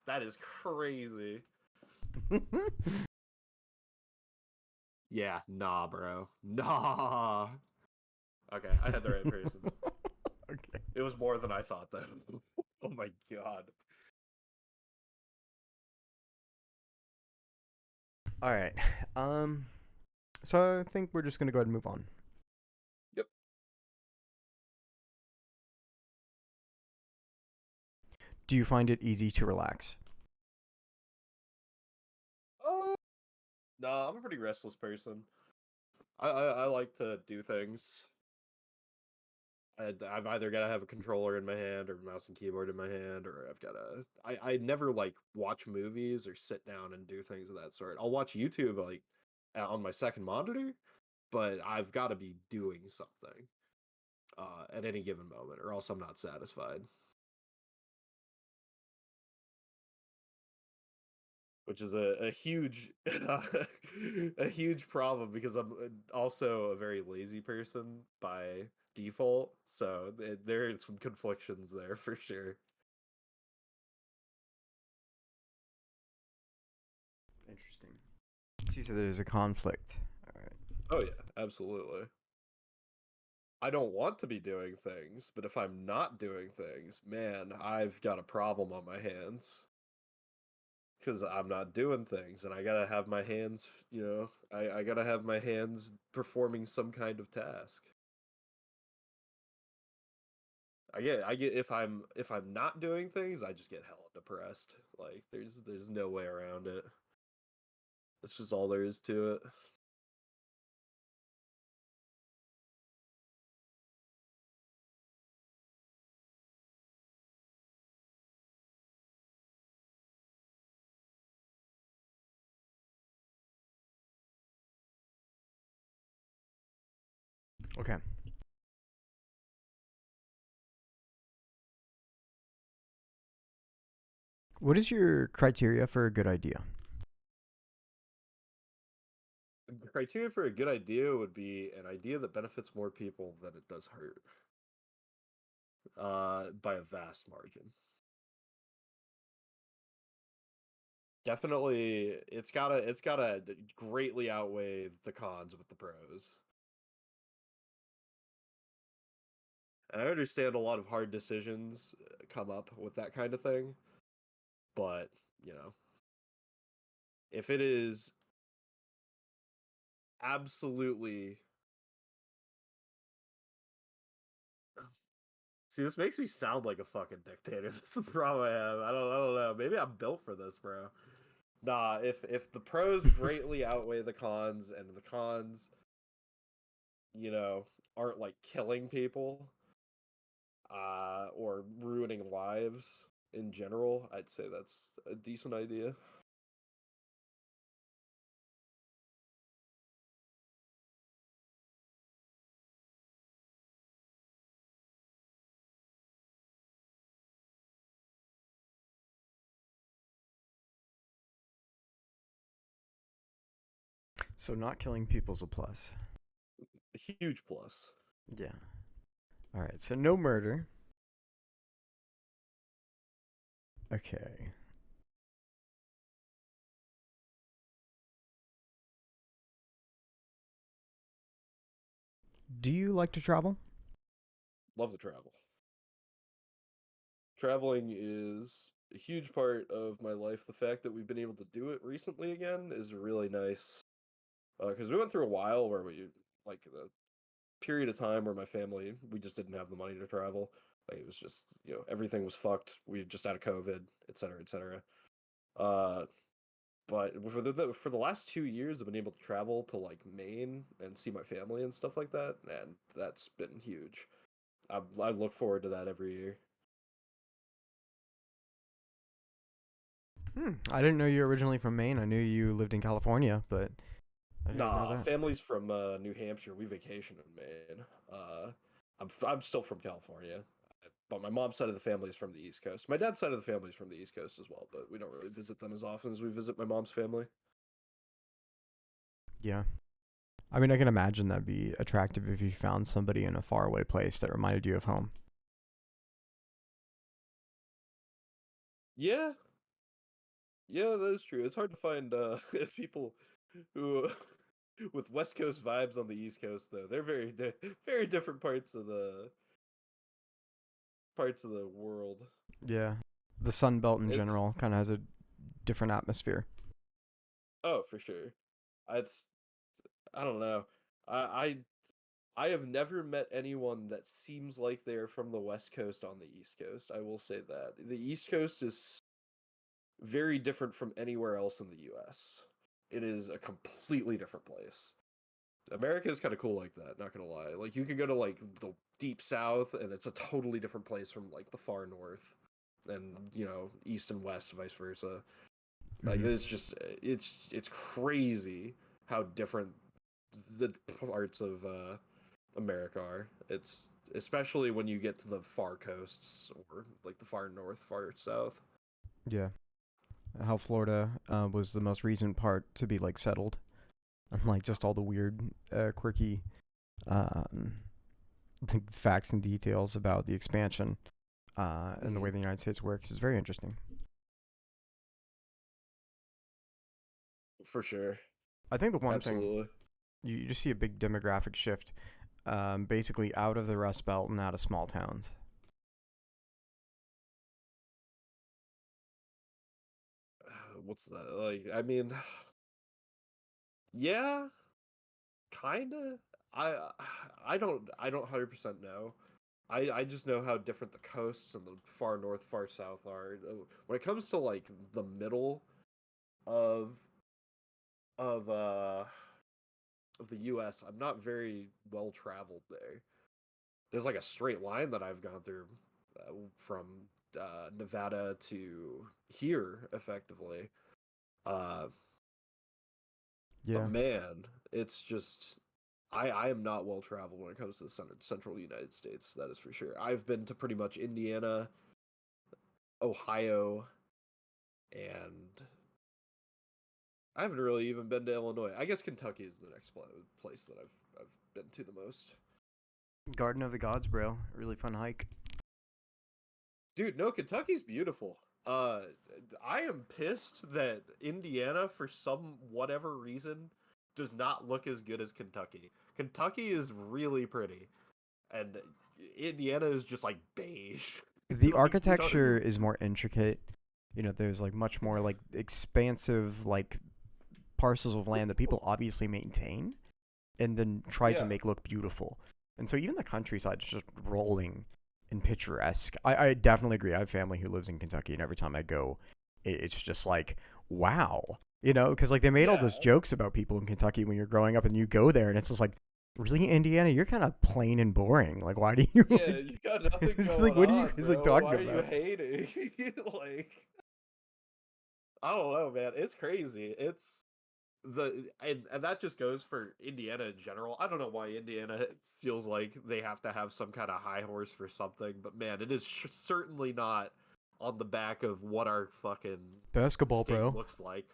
That is crazy. Yeah, nah, bro. Nah. Okay, I had the right person. Okay. It was more than I thought, though. Oh my god. All right. Um. So I think we're just gonna go ahead and move on. Yep. Do you find it easy to relax? Oh. Nah, I'm a pretty restless person. I like to do things. I've either got to have a controller in my hand or mouse and keyboard in my hand, or I've got to. I never like watch movies or sit down and do things of that sort. I'll watch YouTube like on my second monitor, but I've got to be doing something at any given moment, or else I'm not satisfied. Which is a huge a huge problem because I'm also a very lazy person by default. So there are some conflictions there for sure. Interesting. So you said there's a conflict. All right. Oh yeah, absolutely. I don't want to be doing things, but if I'm not doing things, man, I've got a problem on my hands because I'm not doing things, and I gotta have my hands. I gotta have my hands performing some kind of task. I get if I'm not doing things, I just get hella depressed. Like there's no way around it. That's just all there is to it. Okay. What is your criteria for a good idea? The criteria for a good idea would be an idea that benefits more people than it does hurt. By a vast margin. Definitely, it's gotta greatly outweigh the cons with the pros. And I understand a lot of hard decisions come up with that kind of thing, but you know, if it is absolutely. See, this makes me sound like a fucking dictator. That's the problem I have. I don't know. Maybe I'm built for this, bro. Nah, if the pros greatly outweigh the cons and the cons, you know, aren't like killing people, or ruining lives in general, I'd say that's a decent idea. So not killing people's a plus. huge plus. Yeah. All right. So no murder. Okay. Do you like to travel? Love to travel. Traveling is a huge part of my life. The fact that we've been able to do it recently again is really nice. Because we went through a while where we, like, a period of time where my family, we just didn't have the money to travel. Like, it was just, everything was fucked. We just had COVID, et cetera, et cetera. Uh, but for the last 2 years, I've been able to travel to like Maine and see my family and stuff like that, and that's been huge. I look forward to that every year. I didn't know you were originally from Maine. I knew you lived in California, but I didn't know Nah, that. family's from New Hampshire. We vacation in Maine. I'm still from California, but my mom's side of the family is from the East Coast. My dad's side of the family is from the East Coast as well, but we don't really visit them as often as we visit my mom's family. Yeah. I mean, I can imagine that'd be attractive if you found somebody in a faraway place that reminded you of home. Yeah, yeah, that is true. It's hard to find people who with West Coast vibes on the East Coast though. They're very different parts of the world. Yeah. The Sun Belt in It's general kind of has a different atmosphere. oh for sure. It's I don't know. I I have never met anyone that seems like they're from the West Coast on the East Coast. I will say that the East Coast is very different from anywhere else in the U.S. It is a completely different place. America is kind of cool like that, not gonna lie. Like you could go to like the deep south and it's a totally different place from like the far north and east and west, vice versa. Like Hmm. it's just it's crazy how different the parts of America are. It's especially when you get to the far coasts or like the far north, far south. Yeah. How Florida was the most recent part to be like settled, and like just all the weird, quirky, um, facts and details about the expansion and the Hmm. way the United States works is very interesting. For sure. I think the one thing Absolutely. you just see a big demographic shift, basically out of the Rust Belt and out of small towns. What's that? Like, I mean, yeah, kind of. I I don't 100% know. I just know how different the coasts and the far north, far south are. When it comes to like the middle of of uh of the US, I'm not very well traveled there. There's like a straight line that I've gone through from Nevada to here effectively. Uh but Yeah, man, it's just I am not well traveled when it comes to the central United States, that is for sure. I've been to pretty much Indiana, Ohio, and I haven't really even been to Illinois. I guess Kentucky is the next place that I've been to the most. Garden of the Gods, bro. Really fun hike. Dude, no, Kentucky's beautiful. Uh, I am pissed that Indiana, for some whatever reason, does not look as good as Kentucky. Kentucky is really pretty, and Indiana is just like beige. The Like you don't architecture even. is more intricate. There's like much more like expansive like parcels of land that people obviously maintain and then try to Yeah, make look beautiful. And so even the countryside is just rolling and picturesque. I definitely agree. I have family who lives in Kentucky, and every time I go, it's just like, wow. Because like they made all yeah, those jokes about people in Kentucky when you're growing up, and you go there, and it's just like, really, Indiana, you're kind of plain and boring. Like, why do you yeah. like? You got nothing It's like, going what are you on, guys like bro. talking Why are you about? hating? Like, I don't know, man. It's crazy. It's and that just goes for Indiana in general. I don't know why Indiana feels like they have to have some kind of high horse for something, but man, it is certainly not on the back of what our fucking Basketball, state bro. looks like.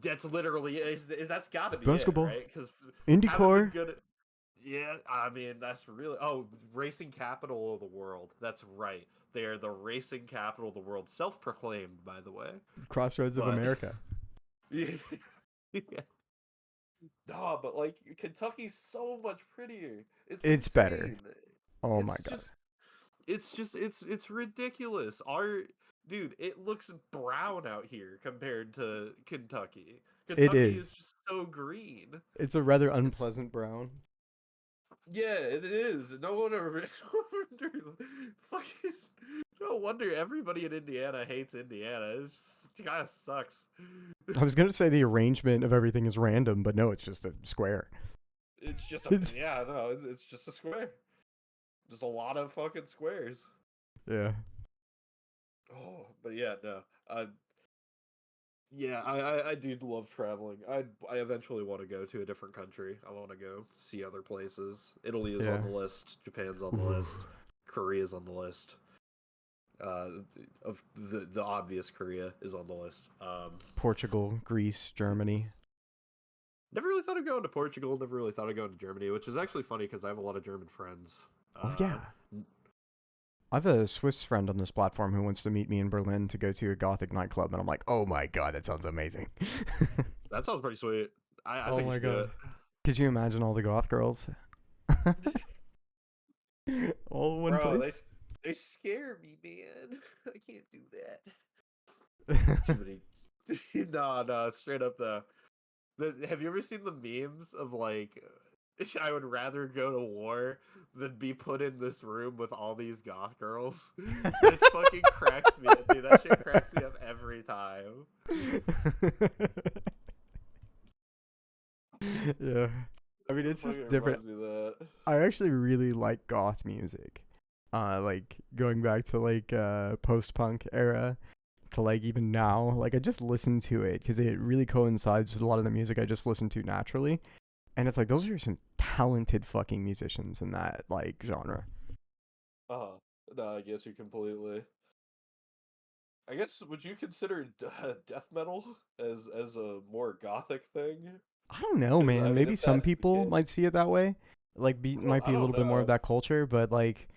That's literally that's got to be it, Basketball. right? Because having the IndyCar. good, Yeah, I mean that's really racing capital of the world. That's right. They are the racing capital of the world, self-proclaimed, by the way. Crossroads of But America. yeah, yeah. No, but like Kentucky's so much prettier. It's It's better. insane. Oh my It's god. just it's ridiculous. Our dude, it looks brown out here compared to Kentucky. It Kentucky is is. just so green. It's a rather It's unpleasant brown. yeah, it is. No wonder, no wonder, fucking, no wonder everybody in Indiana hates Indiana. It kind of sucks. I was gonna say the arrangement of everything is random, but no, it's just a square. It's just a It's yeah, no, it's just a square. Just a lot of fucking squares. yeah. Oh, but yeah, no. Yeah, I do love traveling. I eventually want to go to a different country. I want to go see other places. Italy is on Yeah. the list. Japan's on the Ooh. list. Korea's on the list. Uh, of the obvious Korea is on the list. Portugal, Greece, Germany. Never really thought of going to Portugal. Never really thought of going to Germany, which is actually funny because I have a lot of German friends. Oh Uh, yeah. I have a Swiss friend on this platform who wants to meet me in Berlin to go to a gothic nightclub, and I'm like, oh my god, that sounds amazing. that sounds pretty sweet. I Oh think you my should do god. it. Could you imagine all the goth girls? All in one Bro, place? they scare me, man. I can't do that. Too many. No, straight up though. Have you ever seen the memes of like, I would rather go to war than be put in this room with all these goth girls? That fucking cracks me up, dude. That shit cracks me up every time. Yeah. I mean, It it's fucking just different. reminds me of that. I actually really like goth music. Like going back to like post-punk era to like even now. Like I just listen to it because it really coincides with a lot of the music I just listen to naturally. And it's like those are some talented fucking musicians in that like genre. Uh-huh. No, I guess you completely. I guess would you consider death metal as a more gothic thing? I don't know, Because I man. mean, Maybe if some that's the people case, might see it that way. Like be might I be a don't little bit more of know. that culture, but like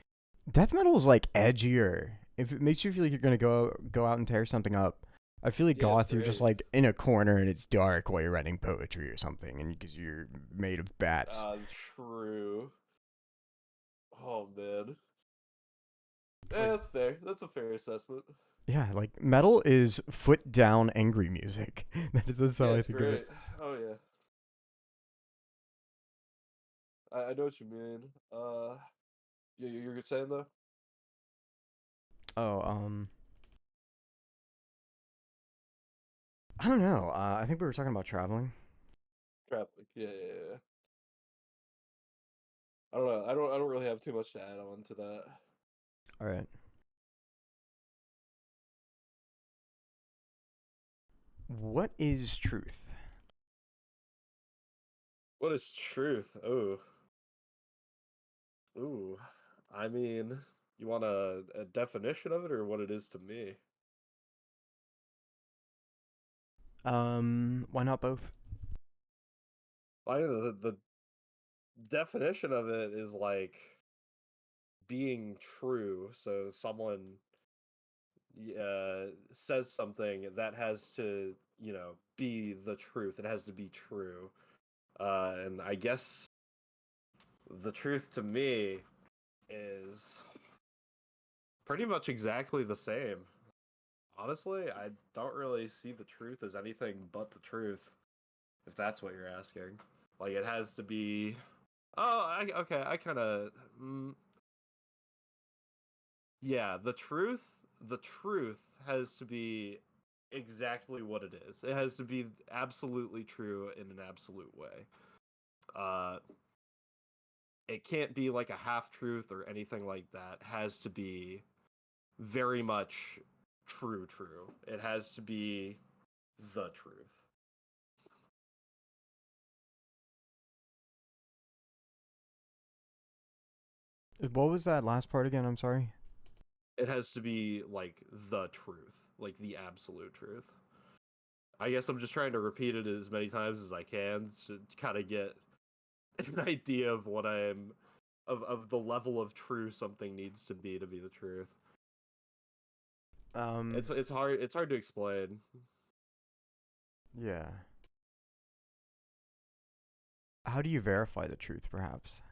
death metal is like edgier. If it makes you feel like you're gonna go out and tear something up, I feel like Yeah, it's goth, you're just great. like in a corner and it's dark while you're writing poetry or something, and because you're made of bats. True. Oh man. Like, Yeah, that's fair. That's a fair assessment. yeah, like metal is foot down angry music. That's Yeah, how I it's think of it. great. Oh yeah. I know what you mean. You're saying though? Oh, I don't know. I think we were talking about traveling. Traffic. Yeah. I don't know. I don't really have too much to add on to that. All right. What is truth? What is truth? Ooh. I mean, you want a definition of it or what it is to me? Why not both? The definition of it is like being true. So someone says something that has to, be the truth. It has to be true. And I guess the truth to me is pretty much exactly the same. Honestly, I don't really see the truth as anything but the truth, if that's what you're asking. Like, it has to be. Oh, okay. I kind of. Yeah, the truth has to be exactly what it is. It has to be absolutely true in an absolute way. Uh, it can't be like a half truth or anything like that. It has to be very much true. It has to be the truth. What was that last part again? I'm sorry. It has to be like the truth, like the absolute truth. I guess I'm just trying to repeat it as many times as I can to kind of get an idea of what I'm of the level of true something needs to be the truth. Um, It's hard to explain. yeah. How do you verify the truth, perhaps?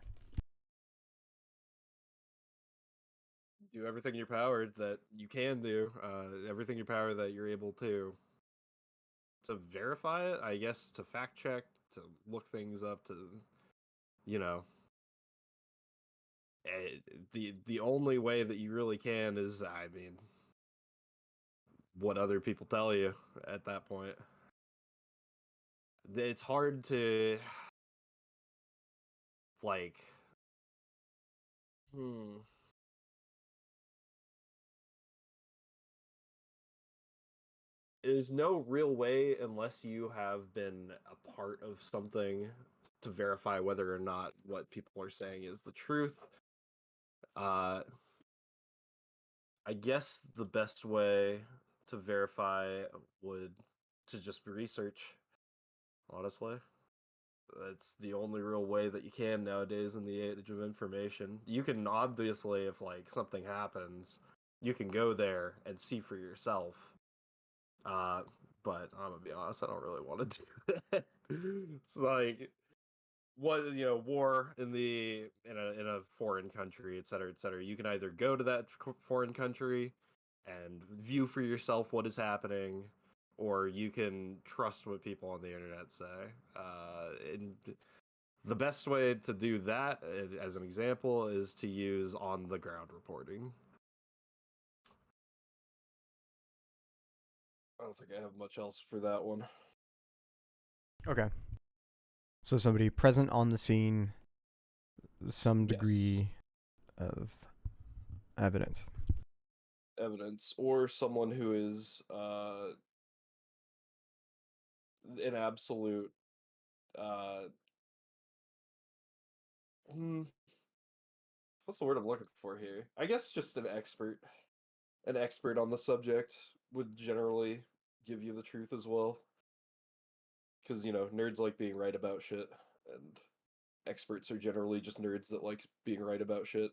Do everything in your power that you can do, everything in your power that you're able to verify it, I guess, to fact check, to look things up, to you know, the only way that you really can is, I mean, what other people tell you at that point. It's hard to like, hmm, there's no real way unless you have been a part of something to verify whether or not what people are saying is the truth. Uh, I guess the best way to verify would to just research, honestly. That's the only real way that you can nowadays in the age of information. You can obviously, if like something happens, you can go there and see for yourself. Uh, but I'm gonna be honest, I don't really want to do that. It's like what war in a foreign country, et cetera, et cetera. You can either go to that foreign country and view for yourself what is happening, or you can trust what people on the internet say. And the best way to do that, as an example, is to use on the ground reporting. I don't think I have much else for that one. Okay. So somebody present on the scene, some Yes. degree of evidence. Evidence, or someone who is an absolute uh hmm, what's the word I'm looking for here? I guess just an expert. An expert on the subject would generally give you the truth as well. Because, nerds like being right about shit, and experts are generally just nerds that like being right about shit.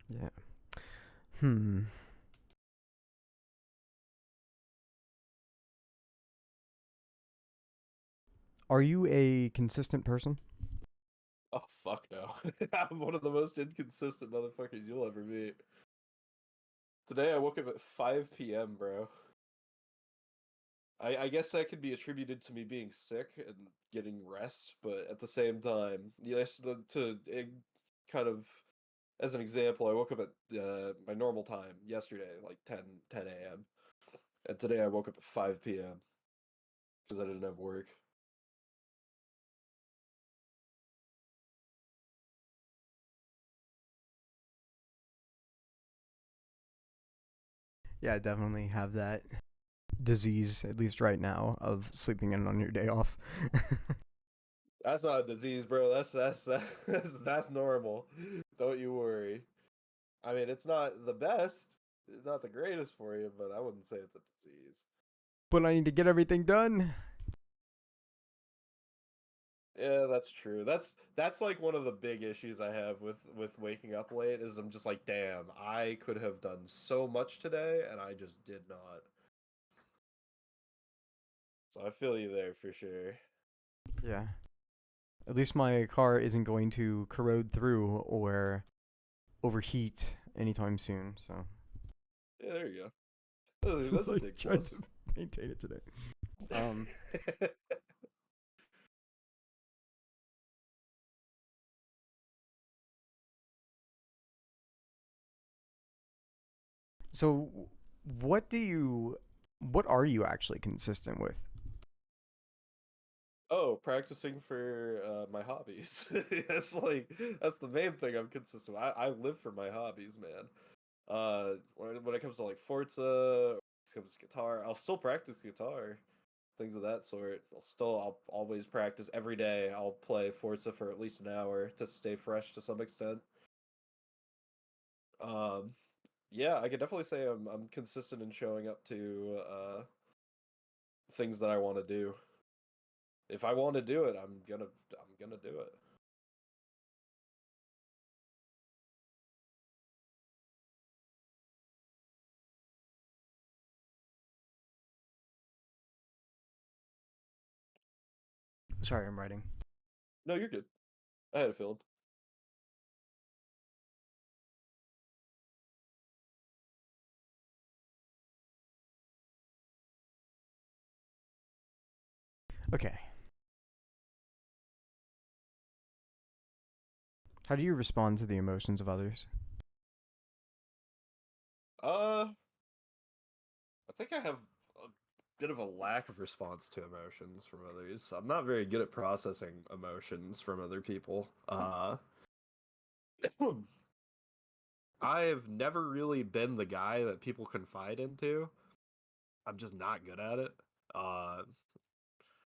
Yeah. Hmm. Are you a consistent person? Oh, fuck no. I'm one of the most inconsistent motherfuckers you'll ever meet. Today I woke up at 5 p.m., bro. I guess that could be attributed to me being sick and getting rest, but at the same time, yes, kind of as an example, I woke up at my normal time yesterday, like 10 a.m. And today I woke up at 5 p.m. because I didn't have work. Yeah, I definitely have that disease, at least right now, of sleeping in on your day off. That's not a disease, bro. That's normal. Don't you worry. I mean, it's not the best, it's not the greatest for you, but I wouldn't say it's a disease. But I need to get everything done. Yeah, that's true. That's like one of the big issues I have with waking up late is I'm just like, damn, I could have done so much today and I just did not. So I feel you there for sure. Yeah. At least my car isn't going to corrode through or overheat anytime soon, so. Yeah, there you go. Oh, Since that's a I big tried to plus. maintain it today. Um, so what are you actually consistent with? Oh, practicing for my hobbies. That's the main thing I'm consistent with. I live for my hobbies, man. When it comes to like Forza, or when it comes to guitar, I'll still practice guitar, things of that sort. I'll always practice every day. I'll play Forza for at least an hour to stay fresh to some extent. Um, Yeah, I could definitely say I'm consistent in showing up to things that I want to do. If I want to do it, I'm gonna do it. Sorry, I'm writing. No, you're good. I had a feeling. Okay. How do you respond to the emotions of others? Uh, I think I have a bit of a lack of response to emotions from others. I'm not very good at processing emotions from other people. I've never really been the guy that people confide into. I'm just not good at it. Uh,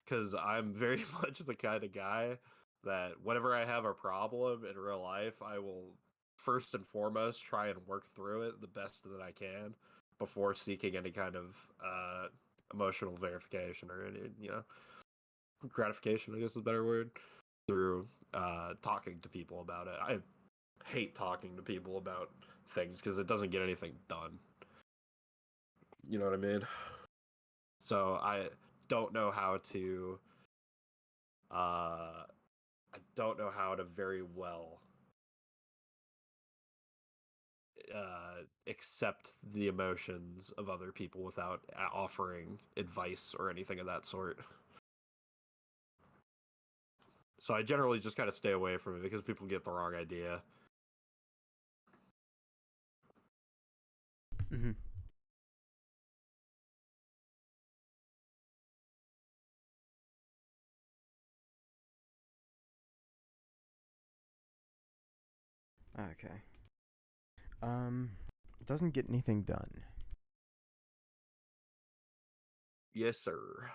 because I'm very much the kind of guy that whenever I have a problem in real life, I will first and foremost try and work through it the best that I can before seeking any kind of emotional verification or any, gratification, I guess is a better word, through talking to people about it. I hate talking to people about things because it doesn't get anything done. You know what I mean? So I don't know how to uh I don't know how to very well accept the emotions of other people without offering advice or anything of that sort. So I generally just kind of stay away from it because people get the wrong idea. Mm-hmm. Okay. Um, doesn't get anything done. Yes, sir.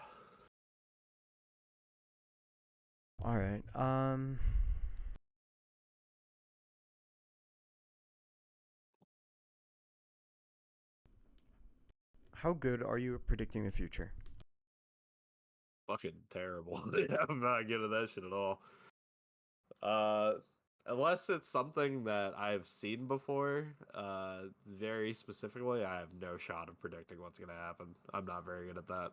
All right. How good are you at predicting the future? Fucking terrible. I'm not good at that shit at all. Uh, unless it's something that I've seen before, very specifically, I have no shot of predicting what's gonna happen. I'm not very good at that.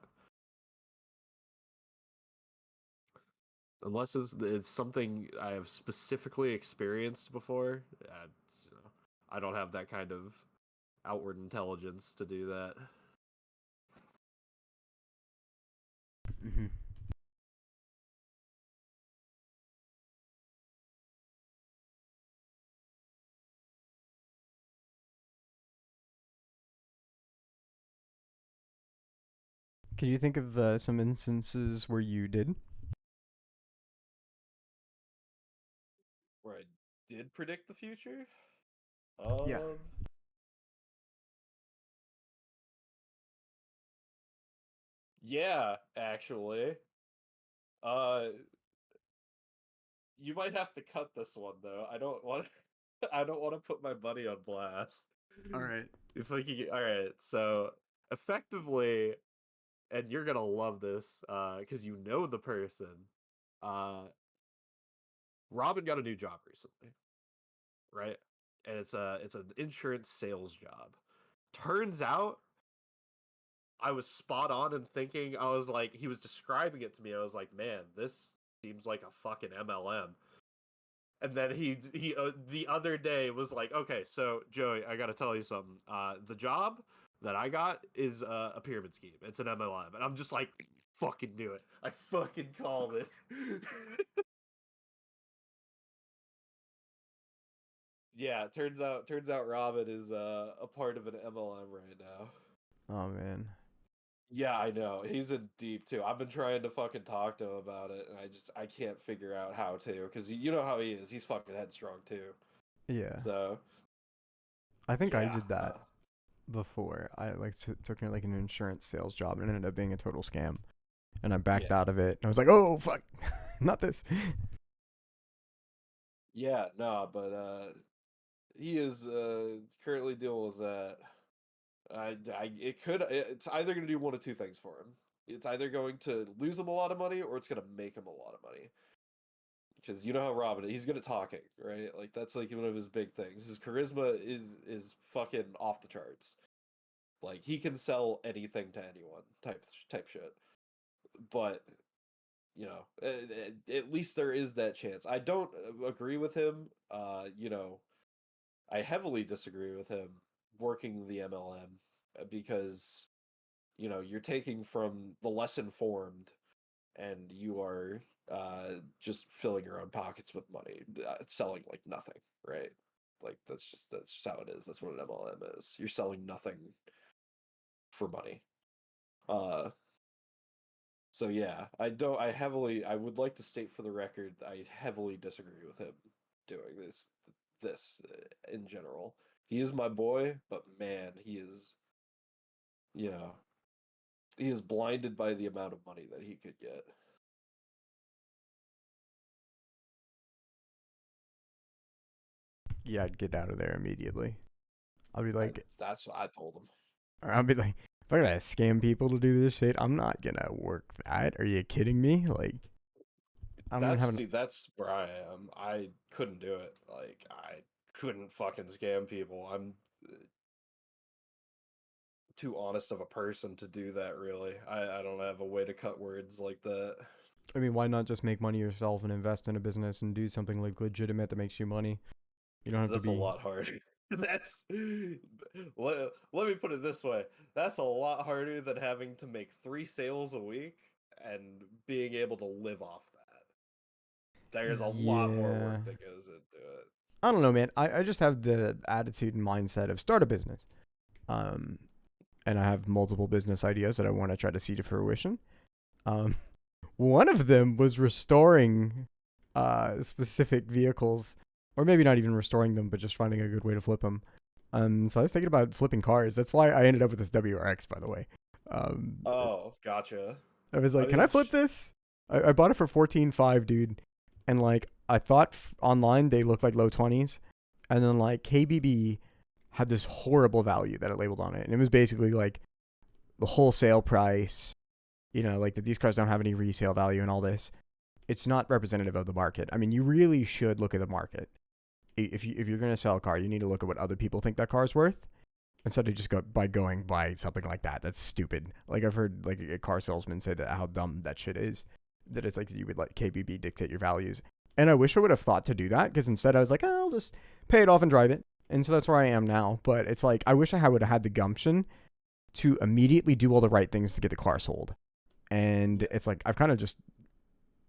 Unless it's something I have specifically experienced before, you know, I don't have that kind of outward intelligence to do that. Mm-hmm. Can you think of some instances where you did? Where I did predict the future? Yeah. Um, yeah, actually. Uh, you might have to cut this one though. I don't want I don't want to put my buddy on blast. All right. If I could get, all right, so effectively, and you're gonna love this, because you know the person. Uh, Robin got a new job recently, right? And it's an insurance sales job. Turns out I was spot on in thinking I was like he was describing it to me. I was like, man, this seems like a fucking MLM. And then he the other day was like, okay, so Joey, I got to tell you something. The job that I got is a pyramid scheme. It's an MLM, and I'm just like, fucking knew it. I fucking called it. Yeah, turns out Robin is a part of an MLM right now. Oh man. Yeah, I know. He's in deep too. I've been trying to fucking talk to him about it, and I can't figure out how to because you know how he is. He's fucking headstrong too. Yeah. So I think I yeah, did that before. I like took like an insurance sales job and it ended up being a total scam. And I backed yeah, out of it. And I was like, "Oh fuck, not this." yeah. No, but he is currently dealing with that. It could. It's either going to do one of two things for him. It's either going to lose him a lot of money, or it's going to make him a lot of money. Because you know how Robin, he's good at talking, right? Like that's like one of his big things. His charisma is fucking off the charts. Like he can sell anything to anyone, type shit. But you know, at least there is that chance. I don't agree with him. I heavily disagree with him working the MLM because you're taking from the less informed and you are just filling your own pockets with money, selling like nothing, right? Like that's how it is. That's what an MLM is. You're selling nothing for money. Uh, so yeah, I would like to state for the record, I heavily disagree with him doing this in general. He is my boy, but man, you know, he is blinded by the amount of money that he could get. Yeah, I'd get out of there immediately. I'll be I like, That's what I told him. or I'll be like, if I gotta scam people to do this shit, I'm not gonna work that. Are you kidding me? Like, I don't even have an. That's where I am. I couldn't do it. Like I couldn't fucking scam people. I'm too honest of a person to do that, really. I don't have a way to cut words like that. I mean, why not just make money yourself and invest in a business and do something like legitimate that makes you money? You don't have to That's a be. lot harder. That's let me put it this way. That's a lot harder than having to make 3 sales a week and being able to live off that. There's a lot more Yeah. work that goes into it. I don't know, man. I just have the attitude and mindset of start a business. Um, and I have multiple business ideas that I want to try to see to fruition. Um, one of them was restoring specific vehicles, or maybe not even restoring them, but just finding a good way to flip them. So I was thinking about flipping cars. That's why I ended up with this WRX, by the way. Um, Oh, gotcha. I was I like, "Can I mean, flip this?" I bought it for 14.5, dude, and like I thought online they looked like low 20s, and then like KBB had this horrible value that it labeled on it, and it was basically like the wholesale price. Like that these cars don't have any resale value and all this. It's not representative of the market. I mean, you really should look at the market. If you're gonna sell a car, you need to look at what other people think that car's worth instead of just going by something like that. That's stupid. Like I've heard like a car salesman say that how dumb that shit is. That it's like you would let KBB dictate your values. And I wish I would have thought to do that because instead I was like, oh, I'll just pay it off and drive it. And so that's where I am now. But it's like I wish I would have had the gumption to immediately do all the right things to get the car sold. And yeah, it's like I've kind of just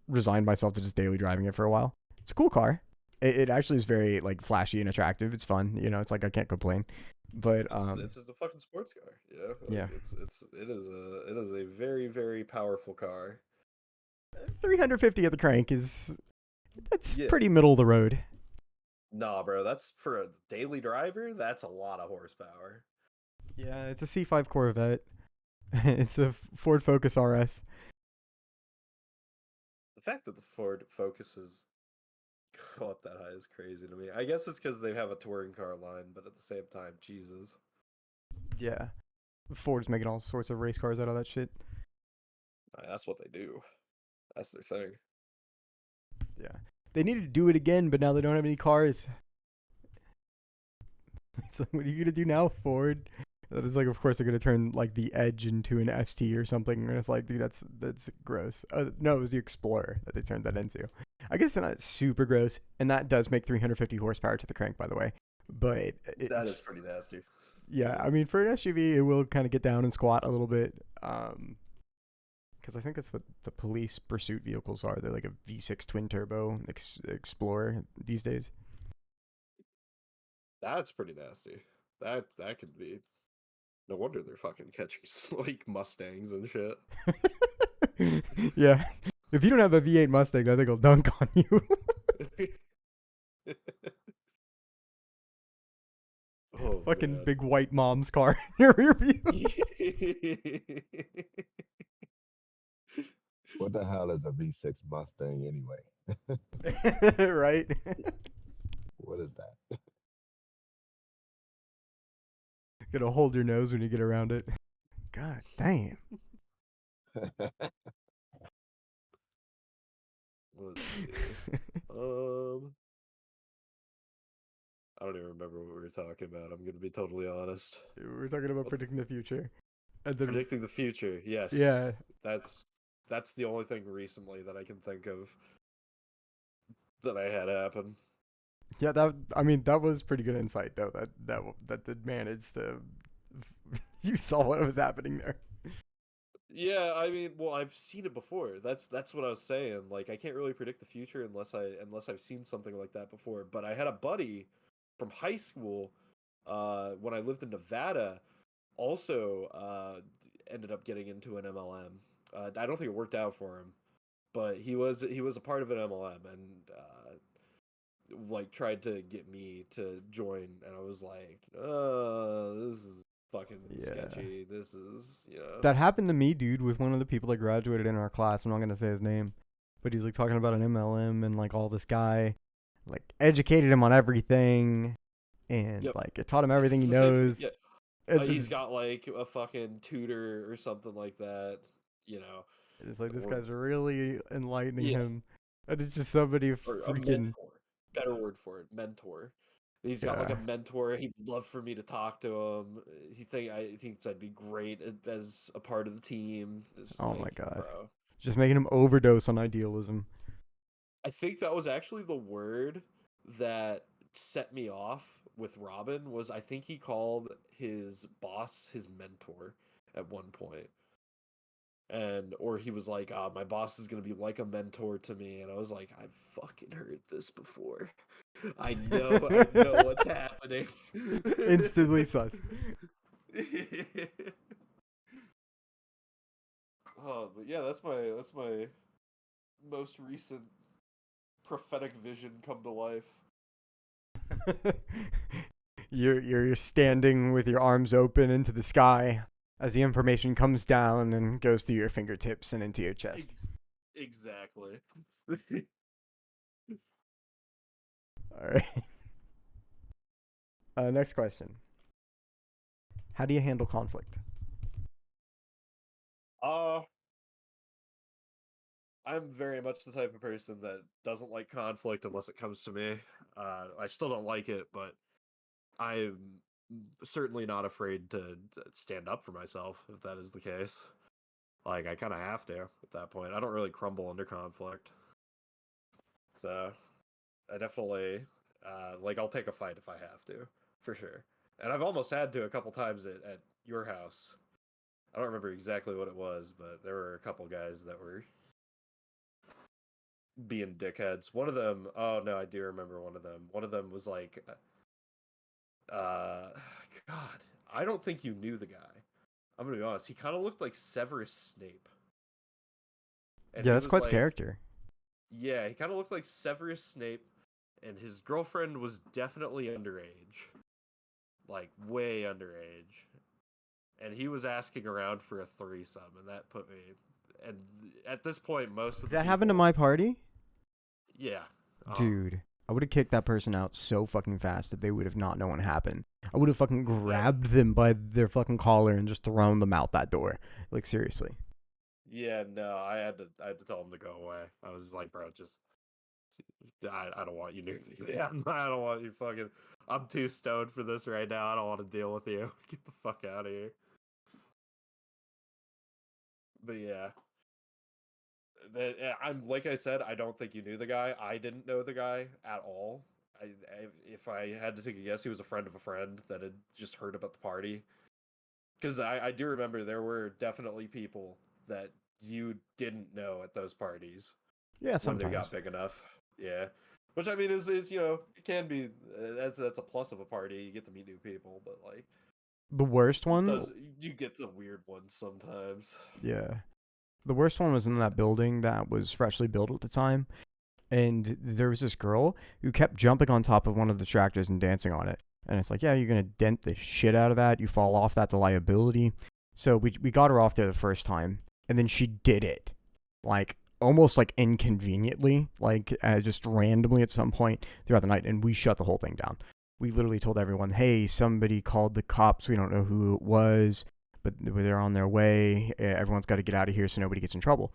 resigned myself to just daily driving it for a while. It's a cool car. It actually is very like flashy and attractive. It's fun. It's like I can't complain. But it's just a fucking sports car. yeah, Like it is a very very powerful car. 350 at the crank is that's Yeah, pretty middle of the road. nah, bro, that's for a daily driver. That's a lot of horsepower. Yeah, it's a C5 Corvette. It's a Ford Focus RS. The fact that the Ford Focus is go up that high is crazy to me. I guess it's because they have a touring car line, but at the same time, Jesus, Yeah, Ford's making all sorts of race cars out of that shit. that's what they do. That's their thing. Yeah, they needed to do it again, but now they don't have any cars. It's like, what are you gonna do now, Ford? That is like, of course, they're gonna turn like the Edge into an ST or something. And it's like, dude, that's gross. No, it was the Explorer that they turned that into. I guess they're not super gross, and that does make 350 horsepower to the crank, by the way. But That is it's pretty nasty. yeah, I mean, for an SUV, it will kind of get down and squat a little bit. Because I think that's what the police pursuit vehicles are. They're like a V6 twin turbo Explorer these days. That's pretty nasty. That could be. No wonder they're fucking catching like Mustangs and shit. Yeah. If you don't have a V8 Mustang, I think I'll dunk on you. Oh Fucking man. big white mom's car in your rear view. What the hell is a V6 Mustang anyway? Right? What is that? Gotta hold your nose when you get around it. God damn. Let's see. I don't even remember what we were talking about. I'm gonna be totally honest. We're talking about What the predicting the future. And then, Predicting the future, yes. yeah. That's the only thing recently that I can think of that I had happen. Yeah, that was pretty good insight though. That did manage to. You saw what was happening there. Yeah, I mean, well, I've seen it before. That's what I was saying. Like, I can't really predict the future unless I've seen something like that before. But I had a buddy from high school, when I lived in Nevada, also ended up getting into an MLM. I don't think it worked out for him, but he was a part of an MLM and like tried to get me to join, and I was like, this is fucking Yeah. sketchy. This is, That happened to me, dude, with one of the people that graduated in our class. I'm not gonna say his name, but he's like talking about an MLM and like all this guy, like educated him on everything, and Yep. like it taught him everything he It's the same thing, knows. yeah. And He's got like a fucking tutor or something like that, it's like this or guy's really enlightening yeah, him, and it's just somebody or a freaking mentor. Better word for it, mentor. He's got like yeah. a mentor. He'd love for me to talk to him. I thinks I'd be great as a part of the team. It's just Oh my like, god, bro. just making him overdose on idealism. I think that was actually the word that set me off with Robin. Was I think he called his boss his mentor at one point. And or he was like, my boss is gonna be like a mentor to me, and I was like, I've fucking heard this before. I know what's happening. Instantly sus. Oh, but yeah, that's my most recent prophetic vision come to life. You're standing with your arms open into the sky as the information comes down and goes through your fingertips and into your chest. Exactly. All right. Next question. How do you handle conflict? I'm very much the type of person that doesn't like conflict unless it comes to me. I still don't like it, but I'm certainly not afraid to stand up for myself if that is the case. Like, I kind of have to at that point. I don't really crumble under conflict. So, I definitely, like, I'll take a fight if I have to, for sure. And I've almost had to a couple times at your house. I don't remember exactly what it was, but there were a couple guys that were being dickheads. One of them, oh no, I do remember one of them. One of them was like, uh, God, I don't think you knew the guy. I'm gonna be honest. He kind of looked like Severus Snape. And Yeah, he that's was quite the like, character. yeah, he kind of looked like Severus Snape, and his girlfriend was definitely underage, like way underage. And he was asking around for a threesome, and that put me. And at this point, most of the That happened to people, my party? yeah, Dude, I would have kicked that person out so fucking fast that they would have not known what happened. I would have fucking grabbed them by their fucking collar and just thrown them out that door. Like, seriously. yeah, no, I had to tell him to go away. I was like, bro, just I don't want you near me. Yeah, I don't want you fucking. I'm too stoned for this right now. I don't want to deal with you. Get the fuck out of here. But yeah, I'm like I said. I don't think you knew the guy. I didn't know the guy at all. If I had to take a guess, he was a friend of a friend that had just heard about the party. Because I do remember there were definitely people that you didn't know at those parties Yeah, when they got sometimes. big enough. Yeah, which I mean is it can be that's a plus of a party. You get to meet new people, but like The worst it one, does you get the weird ones sometimes. yeah. The worst one was in that building that was freshly built at the time. And there was this girl who kept jumping on top of one of the tractors and dancing on it. And it's like, yeah, you're going to dent the shit out of that. You fall off, that's a liability. So we got her off there the first time. And then she did it. Like, almost like inconveniently. Like, just randomly at some point throughout the night. And we shut the whole thing down. we literally told everyone, hey, somebody called the cops. We don't know who it was, but they're on their way. Everyone's got to get out of here so nobody gets in trouble.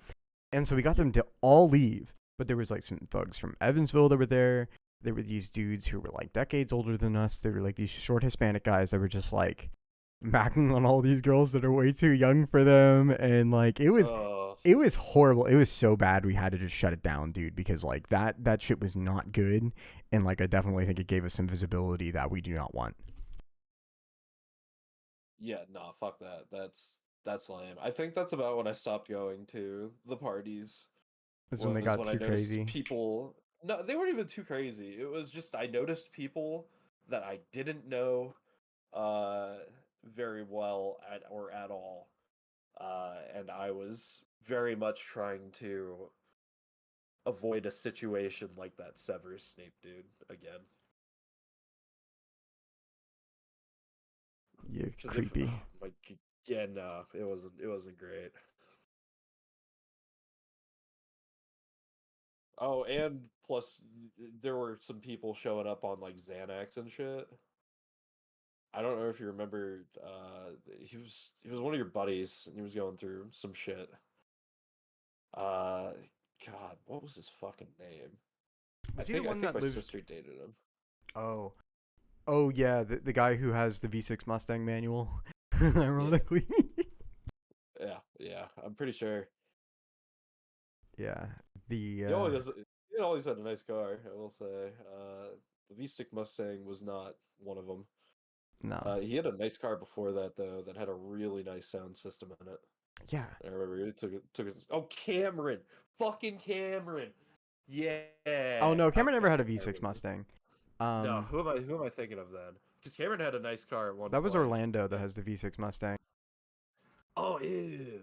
And so we got them to all leave. But there was like some thugs from Evansville that were there. There were these dudes who were like decades older than us. They were like these short Hispanic guys that were just like macking on all these girls that are way too young for them. And like Oh, it was horrible. It was so bad we had to just shut it down, dude, because like that shit was not good. And like I definitely think it gave us some visibility that we do not want. yeah, no, fuck that. That's lame. I think that's about when I stopped going to the parties. This is when they Was got when I too noticed crazy. people. No, they weren't even too crazy. It was just I noticed people that I didn't know uh very well at all. And I was very much trying to avoid a situation like that Severus Snape dude again. Yeah, Because if creepy. yeah, no, it wasn't great. Oh, and plus there were some people showing up on like Xanax and shit. I don't know if you remember. He was one of your buddies, and he was going through some shit. Uh, God, what was his fucking name? I Was he the think I one think that my lived? sister dated him. Oh, oh yeah, the guy who has the V6 Mustang manual. Yeah, Ironically. yeah. I'm pretty sure Yeah. The he always he always had a nice car. I will say. The V6 Mustang was not one of them. no. He had a nice car before that though, that had a really nice sound system in it. Yeah. I remember he took it. Oh, Cameron, fucking Cameron. Yeah. Oh no, Cameron never Okay, had a I V6 remember. Mustang. No, Um, who am I thinking of then? Because Cameron had a nice car at one that was point. Orlando that And has the V6 Mustang. oh, ew.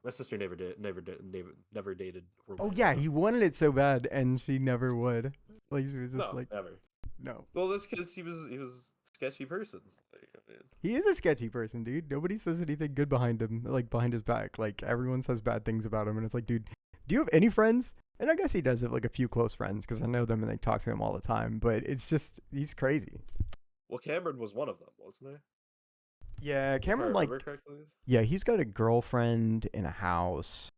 My sister never dated Oh yeah, Orlando. he wanted it so bad, and she never would. Like she was just No, like, never. no. Well, that's because he was a sketchy person. Like, I mean, He is a sketchy person, dude. Nobody says anything good behind him, like behind his back. Like everyone says bad things about him, and it's like, dude, do you have any friends? And I guess he does have like a few close friends because I know them and they talk to him all the time. But it's just he's crazy. well, Cameron was one of them, wasn't he? Yeah, If I Cameron remember like correctly. yeah, he's got a girlfriend in a house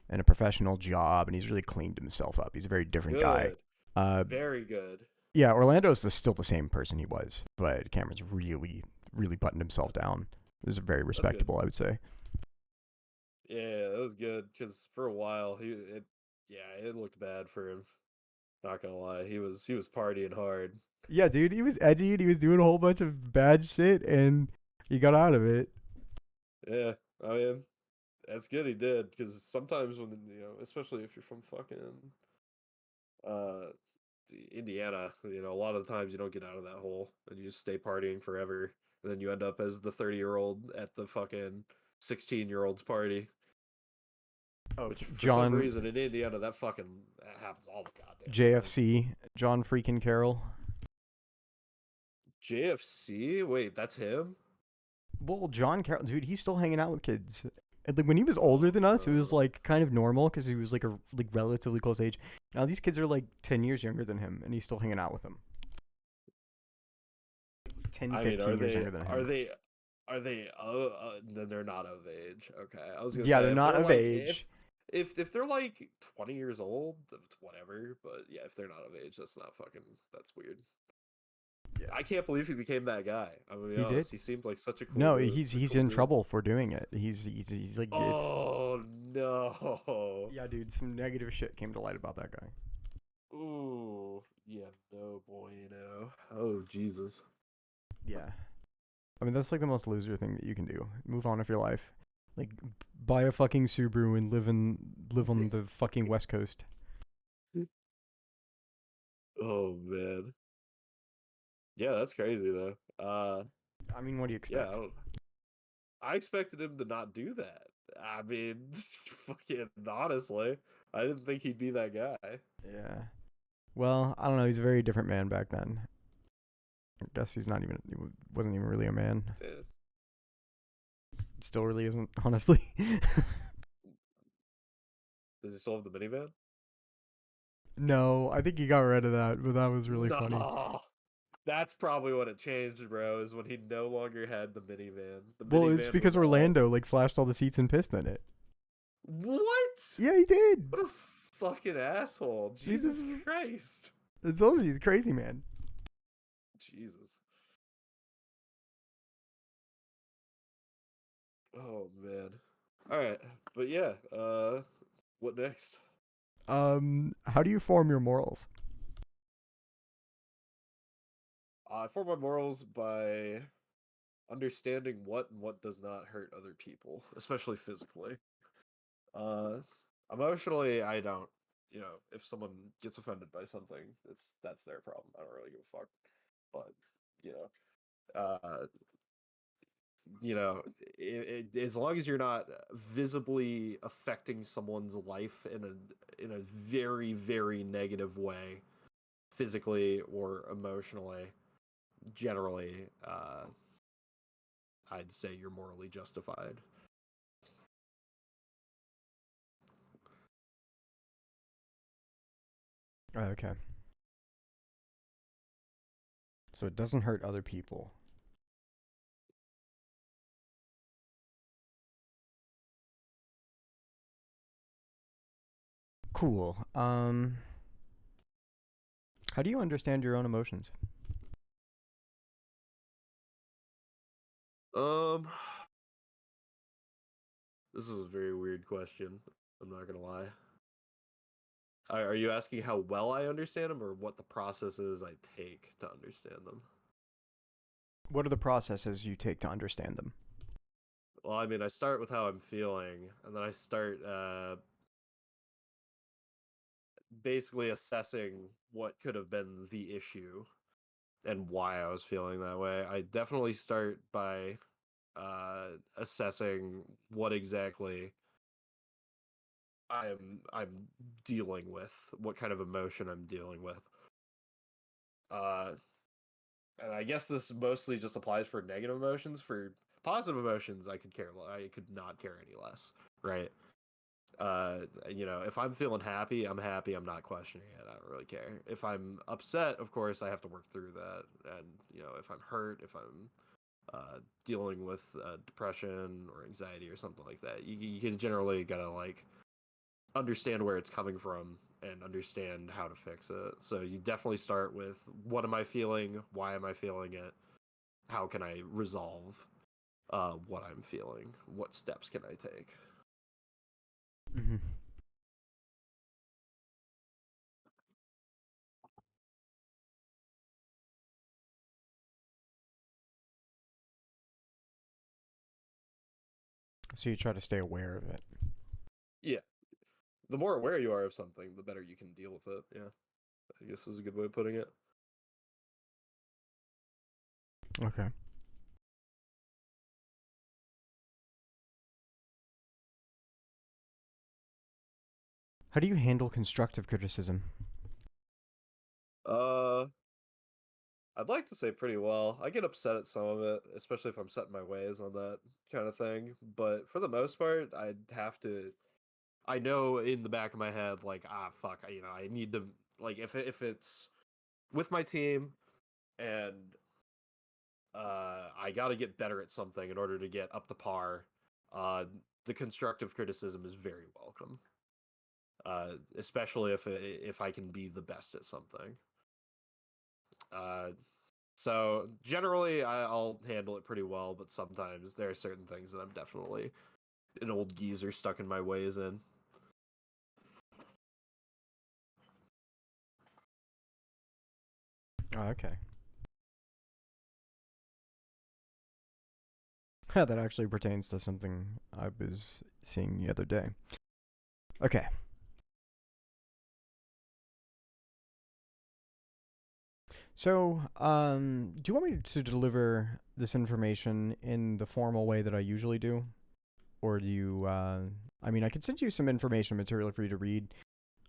and a professional job, and he's really cleaned himself up. He's a very different guy. Good, Uh, very good. yeah, Orlando's still the same person he was, but Cameron's really, really buttoned himself down. This is very That's good. respectable, I would say. Yeah, that was good because for a while it looked bad for him. Not gonna lie, he was partying hard. Yeah, dude, he was edgy and he was doing a whole bunch of bad shit, and he got out of it. Yeah, I mean that's good he did because sometimes when especially if you're from fucking uh Indiana, a lot of the times you don't get out of that hole and you just stay partying forever, and then you end up as the 30-year-old at the fucking 16-year-old's party. Oh, Which for some John reason in Indiana that happens all the goddamn time. JFC, John freaking Carroll. JFC? Wait, that's him? Well, John Carroll, dude, he's still hanging out with kids. And like when he was older Oh than us, it was no. like kind of normal because he was like a like relatively close age. Now these kids are like 10 years younger than him, and he's still hanging out with them. 10, I mean, 15 years younger than are him. they are they then they're not of age. Okay. I was going to Yeah, say they're if not they're of like age. if they're like 20 years old, it's whatever, but yeah, if they're not of age, that's weird. Yeah, I can't believe he became that guy. I'm gonna be he did. honest. He seemed like such a No, he's cool in dude. trouble for doing it. He's like it's Oh no. yeah, dude. Some negative shit came to light about that guy. Ooh, yeah, no bueno. Oh Jesus. Yeah, I mean that's like the most loser thing that you can do. Move on with your life. Like buy a fucking Subaru and live on the fucking West Coast. Oh man. Yeah, that's crazy though. I mean, what do you Yeah, expect? I expected him to not do that. I mean, fucking honestly, I didn't think he'd be that guy. Yeah. Well, I don't know. He's a very different man back then. I guess he's not even. Wasn't even really a man. Yeah. Still really isn't, honestly. Does he still have the minivan? No, I think he got rid of that, but that was really funny. No. That's probably when it changed, bro. Is when he no longer had the minivan. The Well, it's minivan was because all. Orlando like slashed all the seats and pissed in it. What? Yeah, he did. What a fucking asshole! See, this Jesus is Christ! it's always he's crazy, man. Jesus. Oh man. All right, but yeah. What next? How do you form your morals? I form my morals by understanding what and what does not hurt other people, especially physically. Uh, Emotionally, I don't. You know, if someone gets offended by something, that's their problem. I don't really give a fuck. But you know, as long as you're not visibly affecting someone's life in a very very negative way, physically or emotionally, generally, I'd say you're morally justified. Okay. So it doesn't hurt other people. Cool. How do you understand your own emotions? Um, this is a very weird question. I'm not gonna lie. Are you asking how well I understand them, or what the processes I take to understand them? What are the processes you take to understand them? Well, I mean, I start with how I'm feeling, and then I start basically assessing what could have been the issue and why I was feeling that way. I definitely start by assessing what exactly I'm dealing with, what kind of emotion I'm dealing with. Uh, and I guess this mostly just applies for negative emotions. For positive emotions, I could care. I could not care any less, right? If I'm feeling happy, I'm happy. I'm not questioning it. I don't really care. If I'm upset, of course, I have to work through that. And if I'm hurt, if I'm dealing with depression or anxiety or something like that, you can generally gotta like understand where it's coming from and understand how to fix it. So you definitely start with what am I feeling? Why am I feeling it? How can I resolve what I'm feeling? What steps can I take? Mm-hmm. So you try to stay aware of it. Yeah, the more aware you are of something, the better you can deal with it. Yeah, I guess is a good way of putting it. Okay. How do you handle constructive criticism? Uh, I'd like to say pretty well. I get upset at some of it, especially if I'm setting my ways on that kind of thing. But for the most part, I'd have to. I know in the back of my head, like, fuck, I need to, like, if it's with my team and I got to get better at something in order to get up to par, uh, the constructive criticism is very welcome. Especially if I can be the best at something. Uh, so generally, I'll handle it pretty well, but sometimes there are certain things that I'm definitely an old geezer stuck in my ways in. Oh, okay. Yeah, that actually pertains to something I was seeing the other day. Okay. So, do you want me to deliver this information in the formal way that I usually do? Or do you, I mean, I could send you some information material for you to read.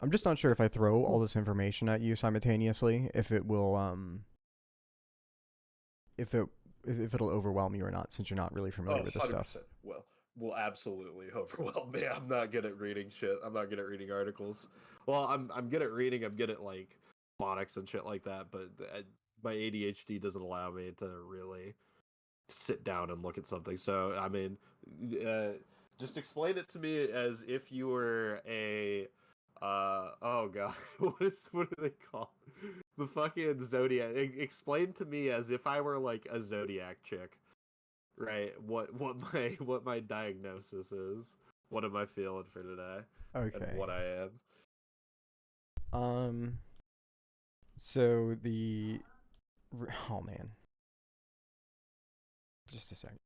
I'm just not sure if I throw all this information at you simultaneously, if it will, if it, if it'll overwhelm you or not, since you're not really familiar Oh, with this stuff. 100%. Well, will absolutely overwhelm me. I'm not good at reading shit. I'm not good at reading articles. Well, I'm good at reading. I'm good at like phonics and shit like that, but my ADHD doesn't allow me to really sit down and look at something. So I mean, uh, just explain it to me as if you were a oh god, what do they call the fucking zodiac? Explain to me as if I were like a zodiac chick, right? What my diagnosis is. What am I feeling for today? And Okay. what I am. So oh man, just a second.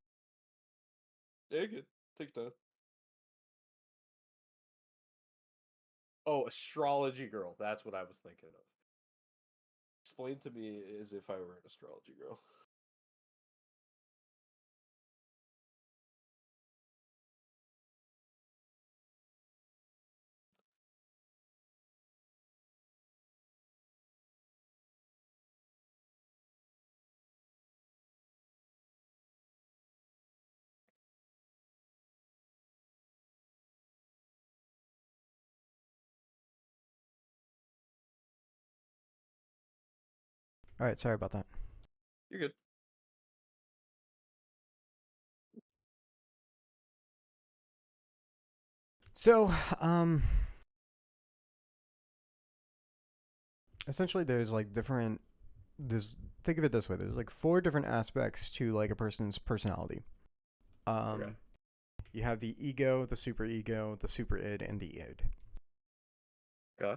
Yeah, good. Take time. Oh, astrology girl. That's what I was thinking of. Explain to me as if I were an astrology girl. All right, sorry about that. You're good. So, essentially, there's like different. There's think of it this way: there's like 4 different aspects to like a person's personality. Okay. You have the ego, the superego, the super id, and the id. Okay.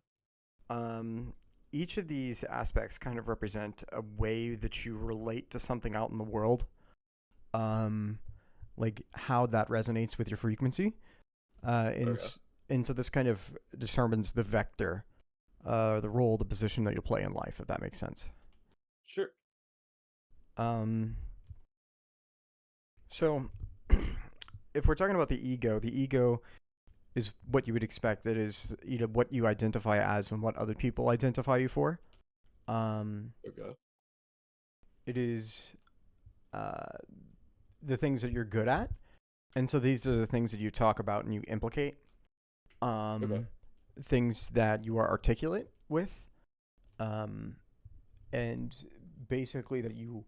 Each of these aspects kind of represent a way that you relate to something out in the world. Like how that resonates with your frequency. Okay. And so this kind of determines the vector, the role, the position that you'll play in life, if that makes sense. Sure. So if we're talking about the ego is what you would expect. It is what you identify as and what other people identify you for. Okay. It is the things that you're good at, and so these are the things that you talk about and you implicate. Okay. Things that you are articulate with, and basically that you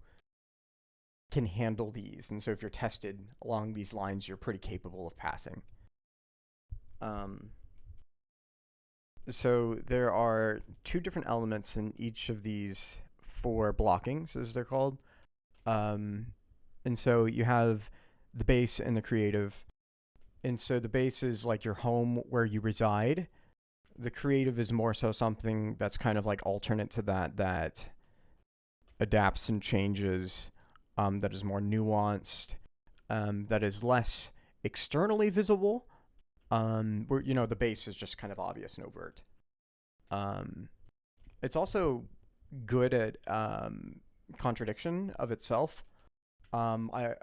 can handle these. And so if you're tested along these lines, you're pretty capable of passing. So there are 2 different elements in each of these 4 blockings, as they're called. And so you have the base and the creative. And so the base is like your home where you reside. The creative is more so something that's kind of like alternate to that adapts and changes, that is more nuanced, that is less externally visible. Where the base is just kind of obvious and overt. It's also good at contradiction of itself. I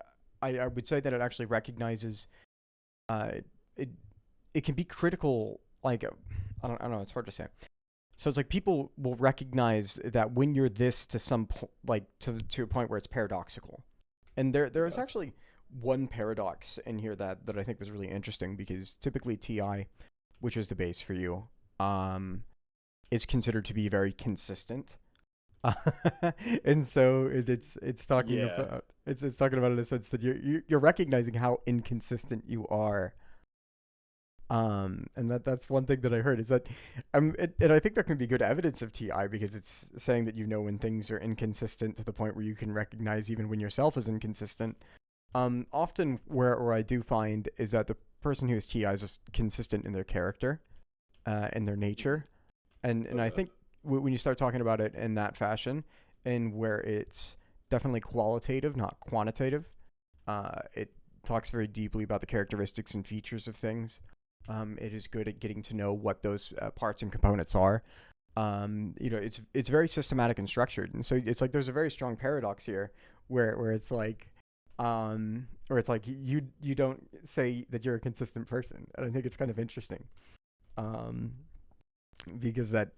would say that it actually recognizes it it can be critical. Like I don't know. It's hard to say. So it's like people will recognize that when you're this to some to a point where it's paradoxical, and there is Okay. actually one paradox in here that I think was really interesting because typically TI, which is the base for you, is considered to be very consistent. And so it's talking Yeah. about it's talking about in a sense that you're recognizing how inconsistent you are. And that's one thing that I heard is that, and I think there can be good evidence of TI because it's saying that when things are inconsistent to the point where you can recognize even when yourself is inconsistent. Often where I do find is that the person who is TI is just consistent in their character, and their Mhm. nature, and I Okay. think when you start talking about it in that fashion, and where it's definitely qualitative, not quantitative, it talks very deeply about the characteristics and features of things. It is good at getting to know what those parts and components are. It's very systematic and structured, and so it's like there's a very strong paradox here, where it's like, where it's like you don't say that you're a consistent person, and I think it's kind of interesting, um, because that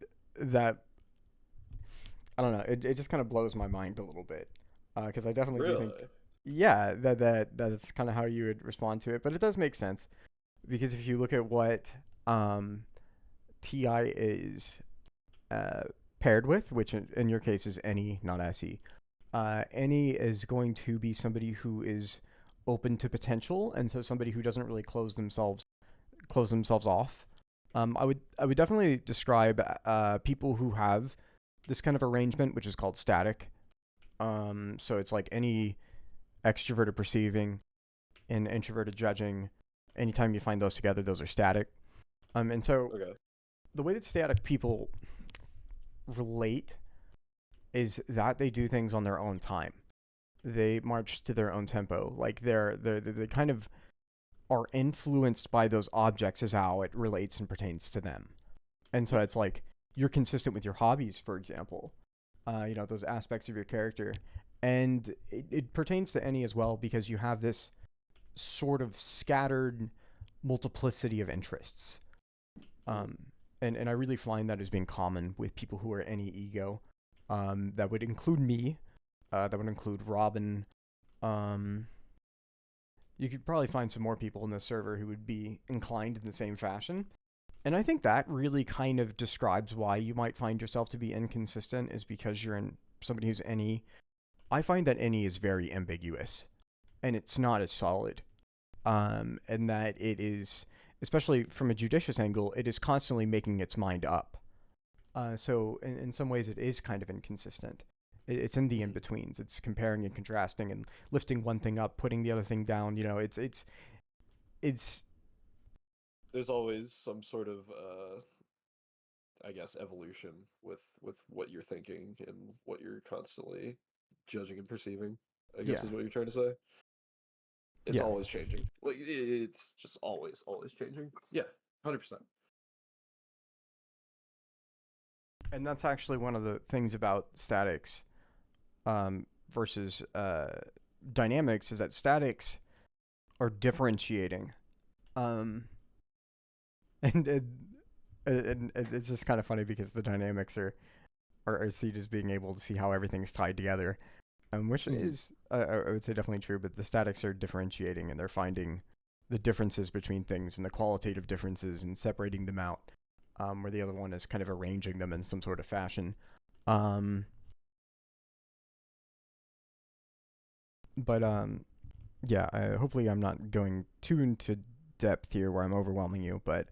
I don't know, it just kind of blows my mind a little bit, because I definitely do think, Really? yeah, that's kind of how you would respond to it, but it does make sense because if you look at what TI is, uh, paired with, which in your case is any, not SE. Any is going to be somebody who is open to potential, and so somebody who doesn't really close themselves off. I would definitely describe people who have this kind of arrangement, which is called static. So it's like any extroverted perceiving and introverted judging. Anytime you find those together, those are static. And so Okay. the way that static people relate is that they do things on their own time. They march to their own tempo. Like they kind of are influenced by those objects as how it relates and pertains to them. And so it's like you're consistent with your hobbies, for example. Those aspects of your character. And it pertains to any as well because you have this sort of scattered multiplicity of interests. And I really find that as being common with people who are any ego. That would include me. That would include Robin. You could probably find some more people in the server who would be inclined in the same fashion. And I think that really kind of describes why you might find yourself to be inconsistent is because you're in somebody who's any. I find that any is very ambiguous and it's not as solid. And that it is, especially from a judicious angle, it is constantly making its mind up. So in some ways it is kind of inconsistent. It's in the in-betweens. It's comparing and contrasting and lifting one thing up, putting the other thing down. It's There's always some sort of I guess evolution with what you're thinking and what you're constantly judging and perceiving. I guess is what you're trying to say. It's always changing. Like it's just always changing. Yeah, 100%. And that's actually one of the things about statics versus dynamics is that statics are differentiating. And it's just kind of funny because the dynamics are seen as being able to see how everything's tied together, which is I would say definitely true. But the statics are differentiating and they're finding the differences between things and the qualitative differences and separating them out. Where the other one is kind of arranging them in some sort of fashion. Hopefully I'm not going too into depth here where I'm overwhelming you, but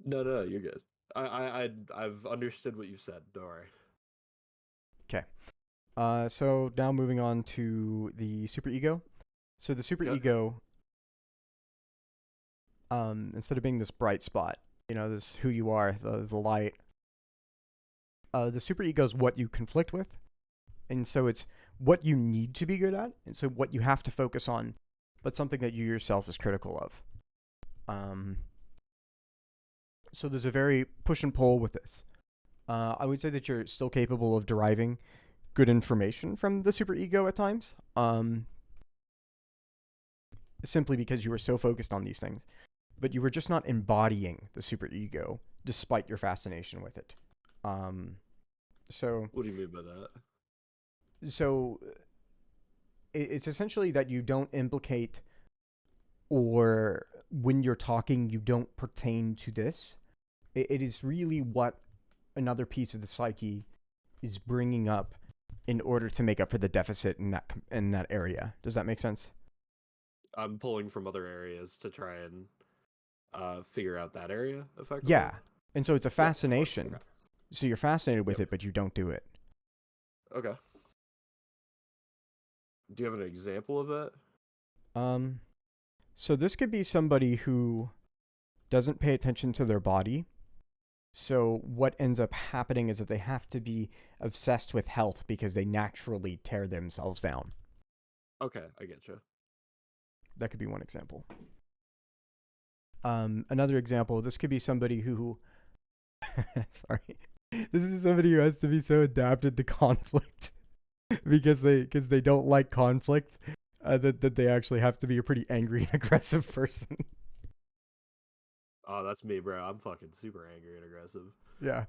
No, you're good. I've understood what you said. Don't worry. Okay. So now moving on to the superego. So the superego, instead of being this bright spot, this who you are, the light. The superego is what you conflict with, and so it's what you need to be good at, and so what you have to focus on, but something that you yourself is critical of. So there's a very push and pull with this. I would say that you're still capable of deriving good information from the superego at times, simply because you were so focused on these things. But you were just not embodying the superego despite your fascination with it. So what do you mean by that? So it's essentially that you don't implicate, or when you're talking, you don't pertain to this. It is really what another piece of the psyche is bringing up in order to make up for the deficit in that area. Does that make sense? I'm pulling from other areas to try and figure out that area effectively. Yeah. And so it's a fascination. Okay. So you're fascinated with it, but you don't do it. Okay. Do you have an example of that? So this could be somebody who doesn't pay attention to their body. So what ends up happening is that they have to be obsessed with health because they naturally tear themselves down. Okay, I get you. That could be one example. Another example, this could be somebody who sorry. This is somebody who has to be so adapted to conflict because they don't like conflict that they actually have to be a pretty angry and aggressive person. Oh, that's me, bro. I'm fucking super angry and aggressive. Yeah.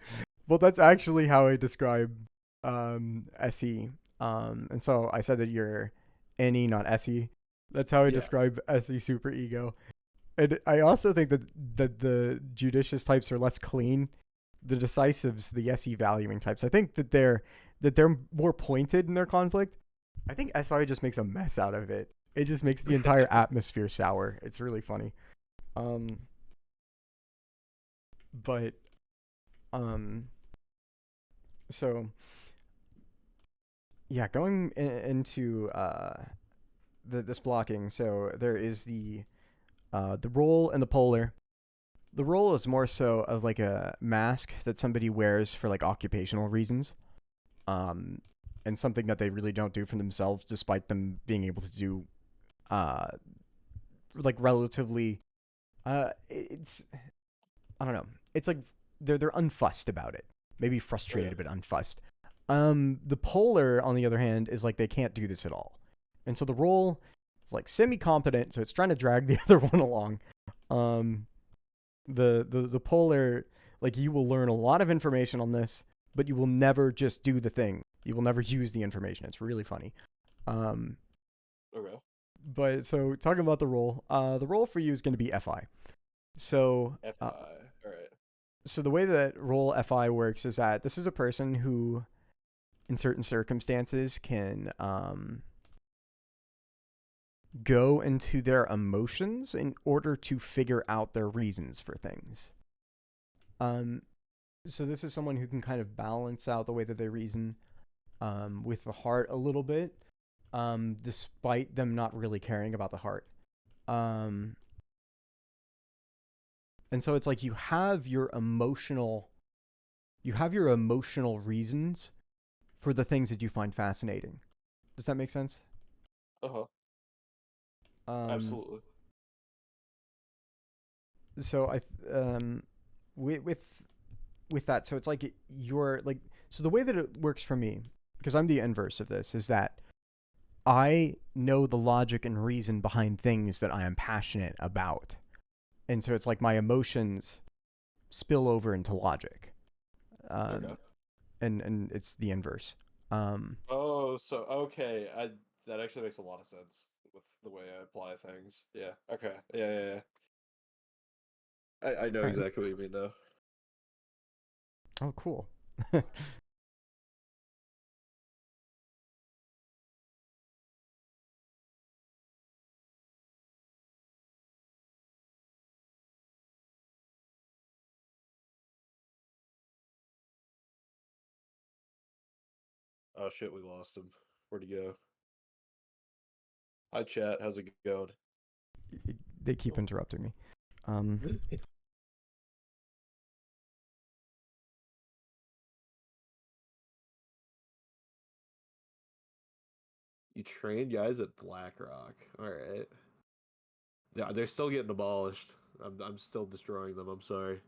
Well, that's actually how I describe SE. And so I said that you're NE, not SE. That's how I describe SE superego. And I also think that the judicious types are less clean the decisives, the SE valuing types, I think that they're more pointed in their conflict. I think SI just makes a mess out of it. It just makes the entire atmosphere sour. It's really funny. But so yeah, going into this blocking. So there is the role and the polar. The role is more so of like a mask that somebody wears for like occupational reasons, and something that they really don't do for themselves, despite them being able to do, like relatively, it's I don't know. It's like they're unfussed about it. Maybe frustrated, but unfussed. The polar, on the other hand, is like they can't do this at all, and so the role is like semi-competent, so it's trying to drag the other one along. The polar, like, you will learn a lot of information on this, but you will never just do the thing. You will never use the information. It's really funny. Okay. But so talking about the role for you is going to be FI. So FI. All right. So the way that role FI works is that this is a person who, in certain circumstances, can go into their emotions in order to figure out their reasons for things. So this is someone who can kind of balance out the way that they reason with the heart a little bit, despite them not really caring about the heart. And so it's like you have your emotional reasons for the things that you find fascinating. Does that make sense? Uh-huh. Absolutely. So with that, so it's like you're like, so the way that it works for me, because I'm the inverse of this, is that I know the logic and reason behind things that I am passionate about. And so it's like my emotions spill over into logic. Okay. And it's the inverse. Okay. That actually makes a lot of sense with the way I apply things. Yeah. Okay. Yeah. I know Right. exactly what you mean now. Oh, cool. Oh shit, we lost him. Where'd he go? Hi chat, how's it going? They keep interrupting me. You trained guys at BlackRock. Alright. Yeah, they're still getting abolished. I'm still destroying them, I'm sorry.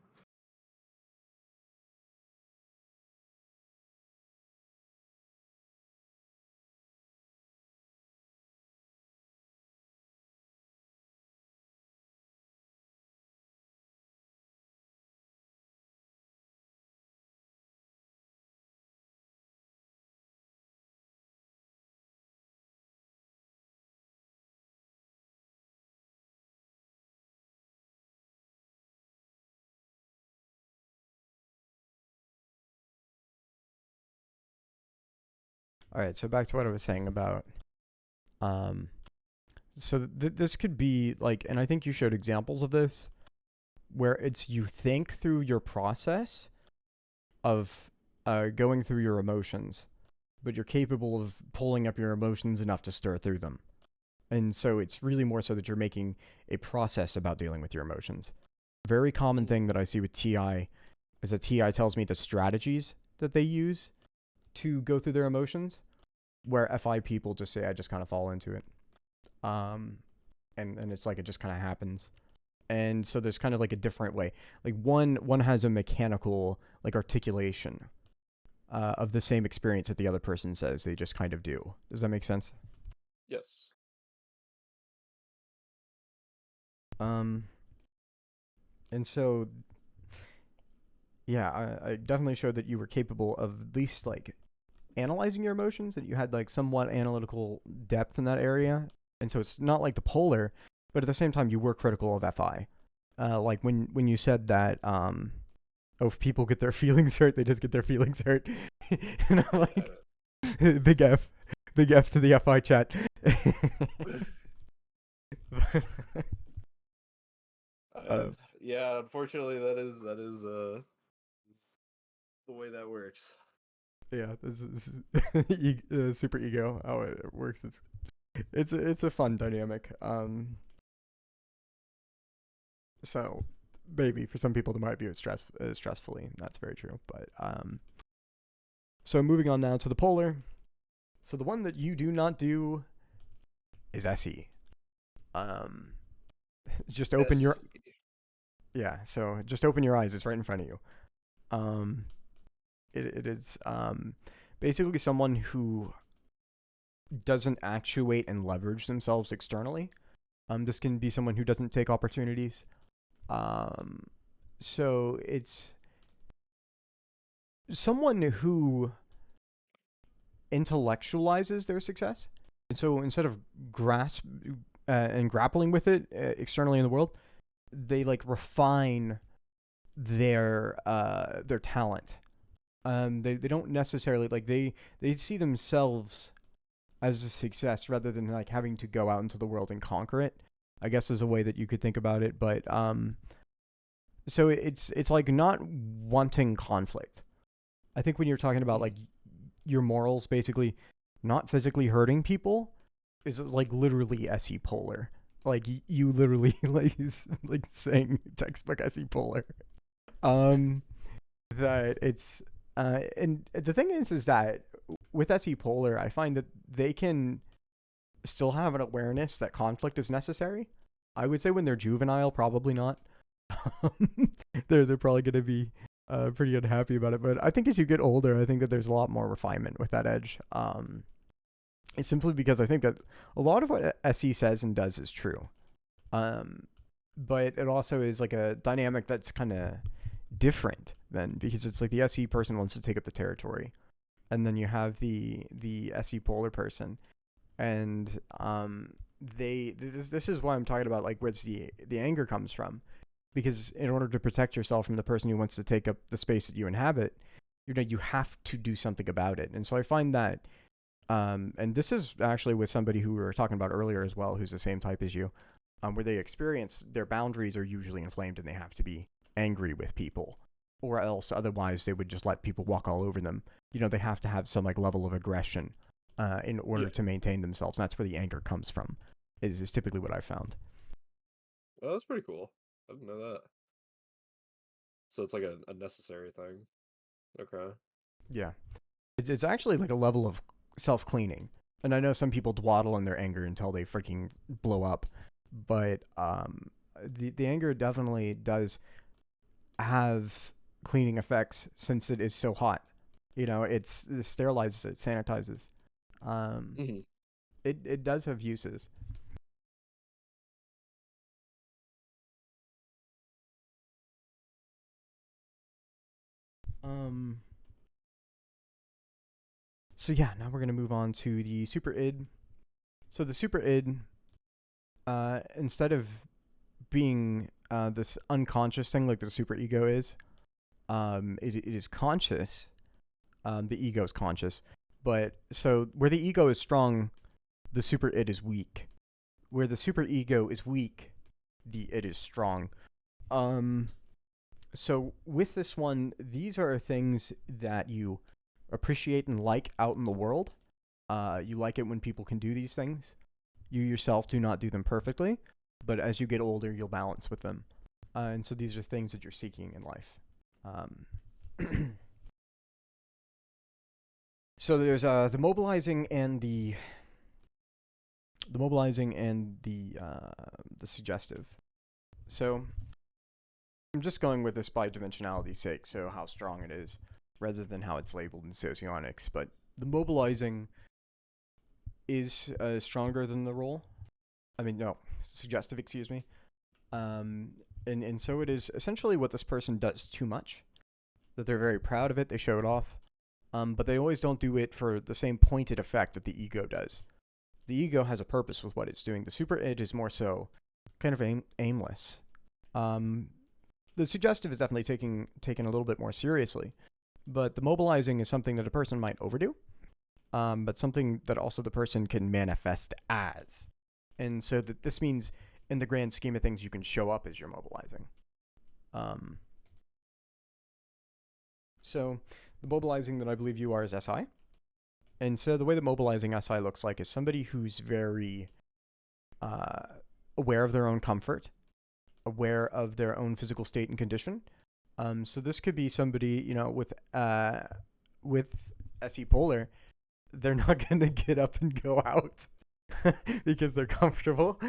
All right, so back to what I was saying about so this could be like, and I think you showed examples of this, where it's you think through your process of going through your emotions, but you're capable of pulling up your emotions enough to stir through them. And so it's really more so that you're making a process about dealing with your emotions. A very common thing that I see with TI is that TI tells me the strategies that they use to go through their emotions, where FI people just say, I just kind of fall into it. And it's like it just kind of happens. And so there's kind of like a different way. Like one has a mechanical like articulation of the same experience that the other person says they just kind of do. Does that make sense? Yes. And so yeah, I definitely showed that you were capable of at least like analyzing your emotions, that you had like somewhat analytical depth in that area. And so it's not like the polar, but at the same time you were critical of FI. Like when you said that oh, if people get their feelings hurt, they just get their feelings hurt. And I'm like, Uh, big F. Big F to the FI chat. uh, yeah, unfortunately, that is the way that works. Yeah, this is super ego. How it works is it's a fun dynamic. So maybe for some people they might view it stressfully. That's very true. But so moving on now to the polar. So the one that you do not do is SE. Just open your So just open your eyes. It's right in front of you. It is basically someone who doesn't actuate and leverage themselves externally. This can be someone who doesn't take opportunities. So it's someone who intellectualizes their success. And so instead of grappling with it externally in the world, they like refine their talent. They don't necessarily like they see themselves as a success rather than like having to go out into the world and conquer it, I guess is a way that you could think about it. But so it's like not wanting conflict. I think when you're talking about like your morals, basically not physically hurting people, is like literally SE polar. Like you literally like saying textbook SE polar. That it's and the thing is that with SE polar, I find that they can still have an awareness that conflict is necessary. I would say when they're juvenile, probably not. They're probably going to be pretty unhappy about it. But I think as you get older, I think that there's a lot more refinement with that edge. It's simply because I think that a lot of what SE says and does is true. But it also is like a dynamic that's kind of different then, because it's like the SE person wants to take up the territory, and then you have the SE polar person, and this is why I'm talking about like where the anger comes from, because in order to protect yourself from the person who wants to take up the space that you inhabit, you have to do something about it. And so I find that and this is actually with somebody who we were talking about earlier as well, who's the same type as you, where they experience their boundaries are usually inflamed and they have to be angry with people, or else otherwise they would just let people walk all over them. They have to have some like level of aggression in order to maintain themselves. And that's where the anger comes from, is typically what I found. Oh, that's pretty cool. I didn't know that. So it's like a necessary thing. Okay. Yeah. It's actually like a level of self-cleaning. And I know some people dwaddle in their anger until they freaking blow up. But the anger definitely does have cleaning effects since it is so hot. It sterilizes it, sanitizes. It does have uses. So yeah, now we're gonna move on to the super id. So the super id, instead of being this unconscious thing like the super ego is, it is conscious. The ego is conscious, but so where the ego is strong, the super id is weak. Where the super ego is weak, the id is strong. So with this one, these are things that you appreciate and like out in the world. You like it when people can do these things. You yourself do not do them perfectly, but as you get older, you'll balance with them. And so these are things that you're seeking in life. So there's the mobilizing and the suggestive. So I'm just going with this by dimensionality's sake, so how strong it is, rather than how it's labeled in socionics. But the mobilizing is stronger than the role. Suggestive, excuse me. And so it is essentially what this person does too much, that they're very proud of it, they show it off, but they always don't do it for the same pointed effect that the ego does. The ego has a purpose with what it's doing. The super id is more so kind of aimless. the suggestive is definitely taken a little bit more seriously, but the mobilizing is something that a person might overdo, but something that also the person can manifest as. And so that this means, in the grand scheme of things, you can show up as you're mobilizing. So the mobilizing that I believe you are is SI. And so the way that mobilizing SI looks like is somebody who's very aware of their own comfort, aware of their own physical state and condition. So this could be somebody, with SE Polar, they're not going to get up and go out because they're comfortable.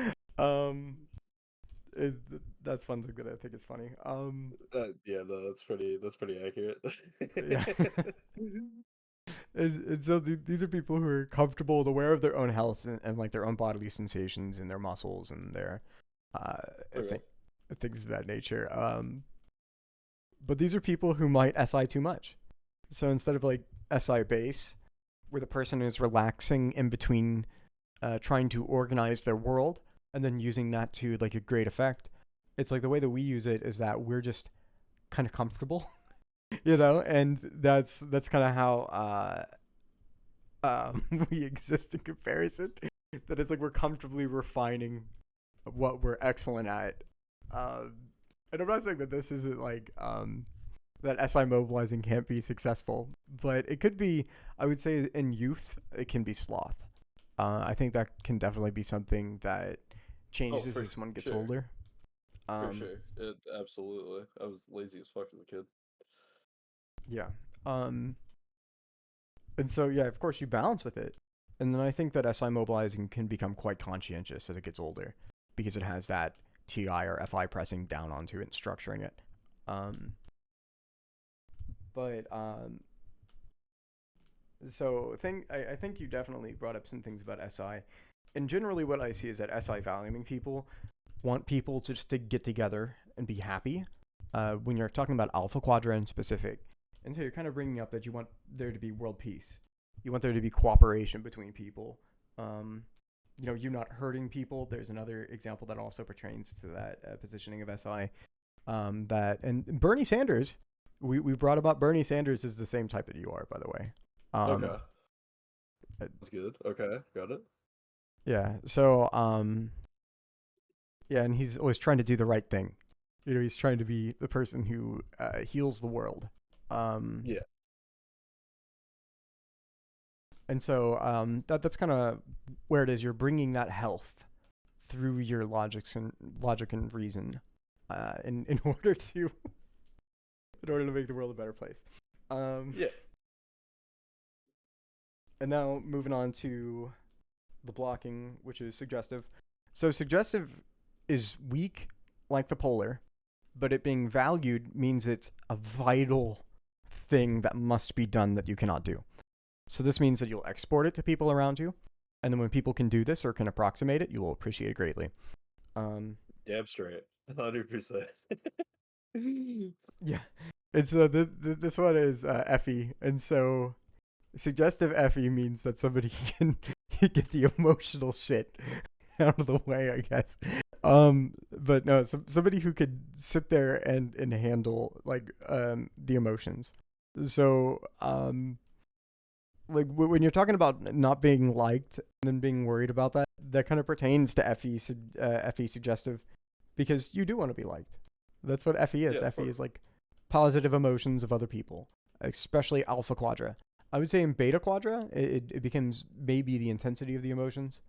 That's one thing that I think is funny. Yeah, no, that's pretty accurate. Yeah. And so these are people who are comfortable and aware of their own health and like their own bodily sensations and their muscles and their things of that nature. But these are people who might SI too much. So instead of like SI base, where the person is relaxing in between trying to organize their world and then using that to like a great effect, it's like the way that we use it is that we're just kind of comfortable. And that's kind of how we exist in comparison. That it's like we're comfortably refining what we're excellent at. And I'm not saying that this isn't like that SI mobilizing can't be successful, but it could be. I would say in youth it can be sloth. I think that can definitely be something that changes as one gets older. For sure, absolutely. I was lazy as fuck as a kid. Yeah. And so, yeah, of course, you balance with it. And then I think that SI mobilizing can become quite conscientious as it gets older because it has that TI or FI pressing down onto it and structuring it. So I think you definitely brought up some things about SI. And generally what I see is that SI valuing people want people to just to get together and be happy. When you're talking about Alpha Quadrant in specific, and so you're kind of bringing up that you want there to be world peace. You want there to be cooperation between people. You not hurting people. There's another example that also pertains to that positioning of SI. And Bernie Sanders, we brought about Bernie Sanders is the same type that you are, by the way. Okay. That's good. Okay, got it. Yeah. So, yeah, and he's always trying to do the right thing. He's trying to be the person who heals the world. Yeah. And so that's kind of where it is. You're bringing that health through your logic and reason, in order to make the world a better place. Yeah. And now moving on to the blocking, which is suggestive. So suggestive is weak, like the polar, but it being valued means it's a vital thing that must be done that you cannot do. So this means that you'll export it to people around you, and then when people can do this or can approximate it, you will appreciate it greatly. Damn straight, 100%. Yeah, and so this one is FE, and so suggestive FE means that somebody can get the emotional shit out of the way, I guess. But no, somebody who could sit there and handle like the emotions. So like when you're talking about not being liked and then being worried about that kind of pertains to FE suggestive, because you do want to be liked. That's what FE is. Yeah, FE is like positive emotions of other people, especially Alpha Quadra. I would say in Beta Quadra, it becomes maybe the intensity of the emotions,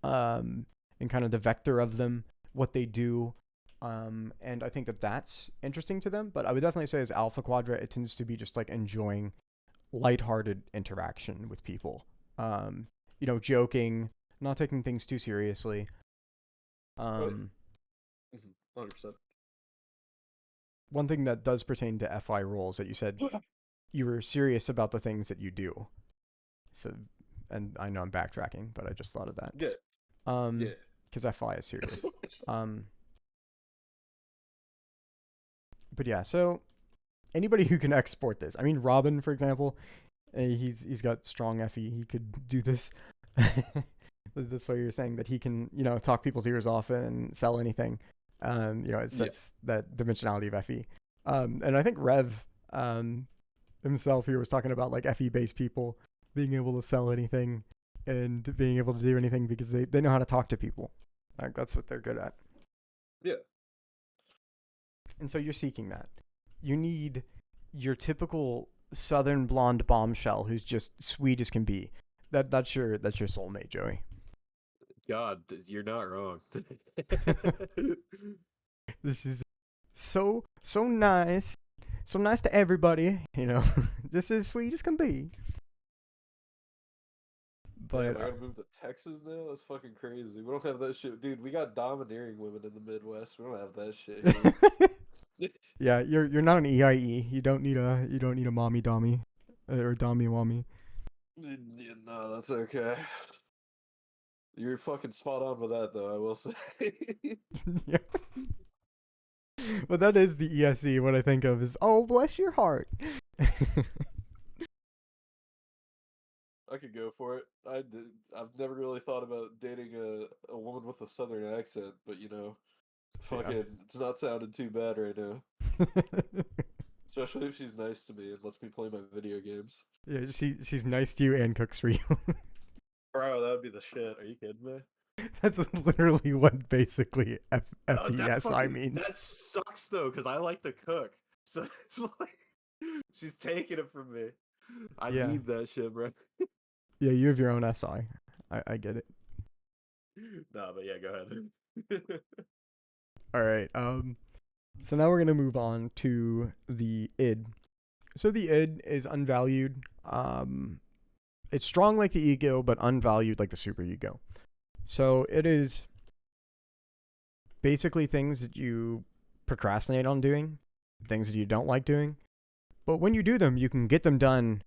and kind of the vector of them, what they do, and I think that that's interesting to them. But I would definitely say as Alpha Quadra, it tends to be just like enjoying lighthearted interaction with people, joking, not taking things too seriously. 100%. One thing that does pertain to FI roles that you said you were serious about the things that you do. So, and I know I'm backtracking, but I just thought of that. Yeah. Because FI is serious. But yeah, so anybody who can export this. I mean, Robin, for example, he's got strong FE. He could do this. That's why you're saying that he can, talk people's ears off and sell anything. It's Yeah. that's that dimensionality of FE. And I think Rev himself here was talking about like FE based people being able to sell anything and being able to do anything because they know how to talk to people. Like that's what they're good at. Yeah. And so you're seeking that. You need your typical southern blonde bombshell who's just sweet as can be. That's your soulmate, Joey. God, you're not wrong. This is so nice. So nice to everybody, just as sweet as can be. Damn, But I gotta move to Texas now? That's fucking crazy. We don't have that shit. Dude, we got domineering women in the Midwest. We don't have that shit here. yeah, you're not an EIE. You don't need a mommy dommy or dommy wommy. Yeah, no, that's okay. You're fucking spot on with that, though, I will say. Yeah. But that is the ESE. What I think of is, oh, bless your heart. I could go for it. I've never really thought about dating a woman with a southern accent, but fucking, it's not sounding too bad right now. Especially if she's nice to me and lets me play my video games. Yeah, she's nice to you and cooks for you. Bro, that would be the shit. Are you kidding me? That's literally what basically That FESI means. That sucks though, because I like to cook. So it's like she's taking it from me. I Yeah. need that shit, bro. Yeah, you have your own SI. I get it. Nah, but yeah, go ahead. All right. So now we're gonna move on to the id. So the id is unvalued. It's strong like the ego, but unvalued like the superego. So it is basically things that you procrastinate on doing, things that you don't like doing. But when you do them, you can get them done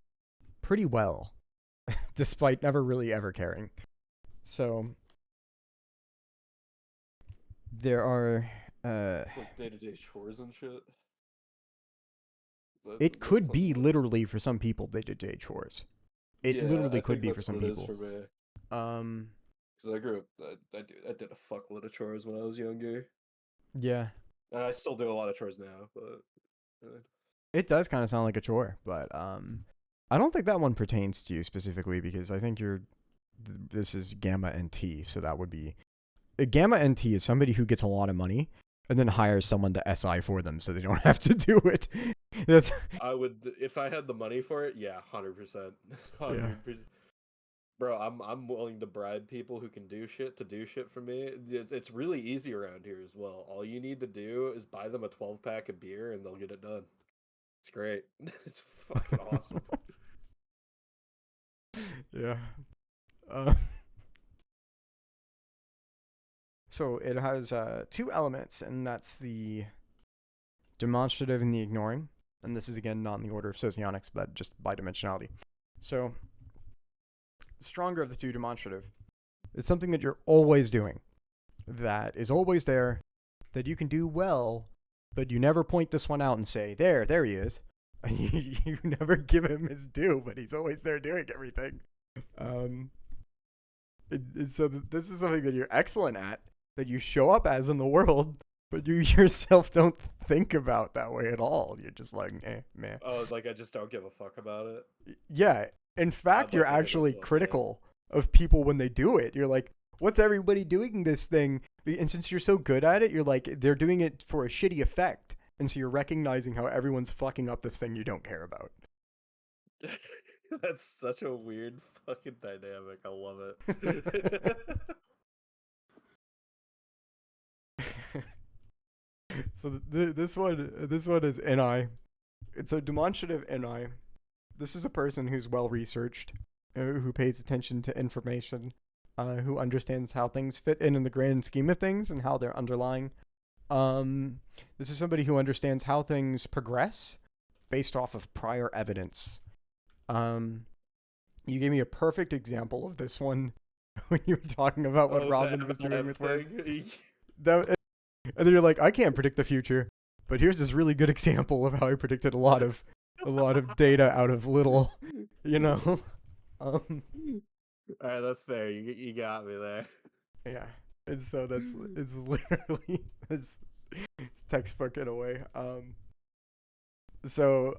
pretty well, despite never really ever caring. So there are Like day-to-day chores and shit. it could be literally for some people day-to-day chores. It literally could be for some people. For me. Because I grew up, I did a fuckload of chores when I was younger, Yeah. and I still do a lot of chores now. But It does kind of sound like a chore, but I don't think that one pertains to you specifically because I think this is gamma NT, so that would be gamma NT is somebody who gets a lot of money and then hires someone to SI for them so they don't have to do it. That's I would, if I had the money for it, yeah, 100%, 100%. Bro, I'm willing to bribe people who can do shit to do shit for me. It's really easy around here as well. All you need to do is buy them a 12-pack of beer and they'll get it done. It's great. It's fucking awesome. Yeah. So it has two elements, and that's the demonstrative and the ignoring. And this is, again, not in the order of socionics, but just by dimensionality. So the stronger of the two, demonstrative, is something that you're always doing, that is always there, that you can do well, but you never point this one out and say, there he is. You never give him his due, but he's always there doing everything. So this is something that you're excellent at, that you show up as in the world, but you yourself don't think about that way at all. You're just like, man. Oh, like I just don't give a fuck about it. Yeah. In fact, you're actually critical of people when they do it. You're like, what's everybody doing this thing? And since you're so good at it, you're like, they're doing it for a shitty effect. And so you're recognizing how everyone's fucking up this thing you don't care about. That's such a weird fucking dynamic. I love it. So this one is NI. It's a demonstrative NI. This is a person who's well researched, who pays attention to information, who understands how things fit in the grand scheme of things and how they're underlying. This is somebody who understands how things progress based off of prior evidence. You gave me a perfect example of this one when you were talking about what Robin was doing with work. And then you're like, I can't predict the future, but here's this really good example of how I predicted a lot of data out of little, All right, that's fair. You got me there. Yeah. And so it's literally it's textbook in a way. So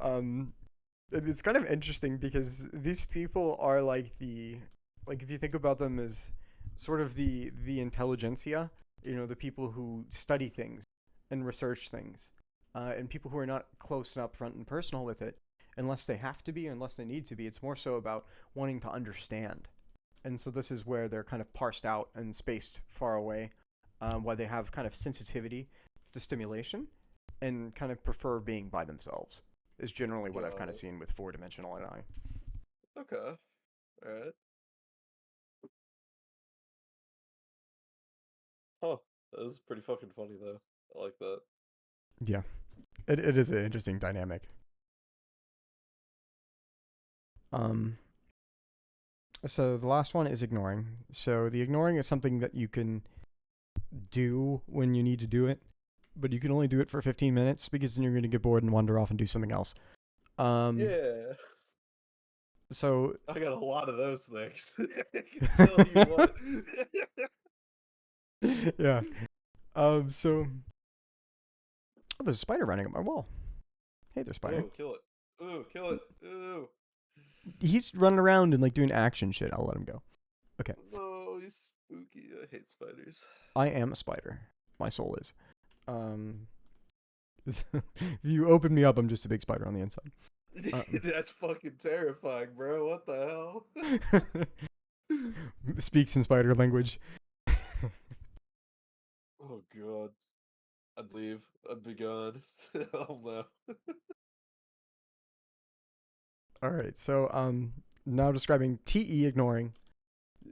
it's kind of interesting because these people are like if you think about them as sort of the intelligentsia, the people who study things and research things, and people who are not close and upfront and personal with it, unless they have to be, or unless they need to be. It's more so about wanting to understand, and so this is where they're kind of parsed out and spaced far away, why they have kind of sensitivity to stimulation, and kind of prefer being by themselves. Is generally what I've Got kind of it. seen with four-dimensional AI. Okay. All right. Huh. That is pretty fucking funny though. I like that. Yeah, it is an interesting dynamic. Um, so the last one is ignoring. So the ignoring is something that you can do when you need to do it, but you can only do it for 15 minutes because then you're going to get bored and wander off and do something else. Um, Yeah. so I got a lot of those things. I can tell you what. yeah. So oh, there's a spider running up my wall. Hey there, spider. Oh, kill it. Ooh, kill it. Ooh. He's running around and like doing action shit. I'll let him go. Okay. No, he's spooky. I hate spiders. I am a spider. My soul is. Um, if you open me up, I'm just a big spider on the inside. That's fucking terrifying, bro. What the hell? Speaks in spider language. Oh god. I'd leave. I'd be gone. Oh no. All right. So now describing TE ignoring.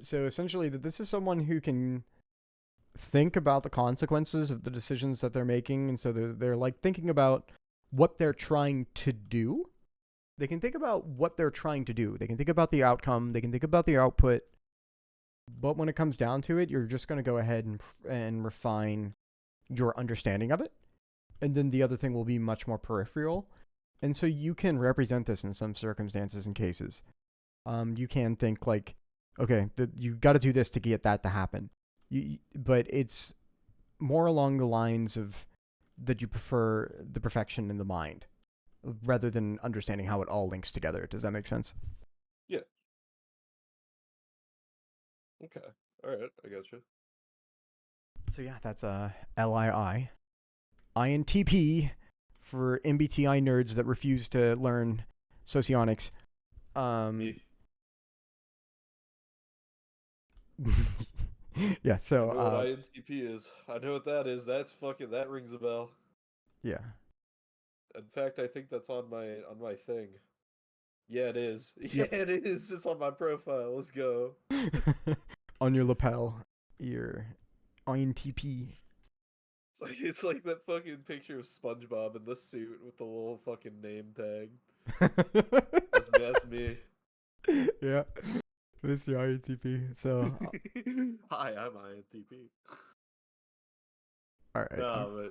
So essentially, that this is someone who can think about the consequences of the decisions that they're making, and so they're like thinking about what they're trying to do. They can think about what they're trying to do. They can think about the outcome. They can think about the output. But when it comes down to it, you're just going to go ahead and refine your understanding of it. And then the other thing will be much more peripheral. And so you can represent this in some circumstances and cases. You can think like, okay, you got to do this to get that to happen. But it's more along the lines of that you prefer the perfection in the mind rather than understanding how it all links together. Does that make sense? Yeah. Okay. Alright, I got you. So yeah, that's LII. INTP for MBTI nerds that refuse to learn socionics. Me. Yeah, I so know what INTP is. I know what that is. That's fucking that rings a bell. yeah. In fact, I think that's on my thing. Yeah, it is. Yeah, Yep. it is. It's on my profile. Let's go. On your lapel, your INTP. It's like that fucking picture of SpongeBob in the suit with the little fucking name tag. That's me. Yeah. Mr. INTP. So, Hi, I'm INTP. all right. No,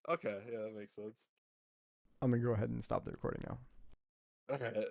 but okay, yeah, that makes sense. I'm going to go ahead and stop the recording now. Okay.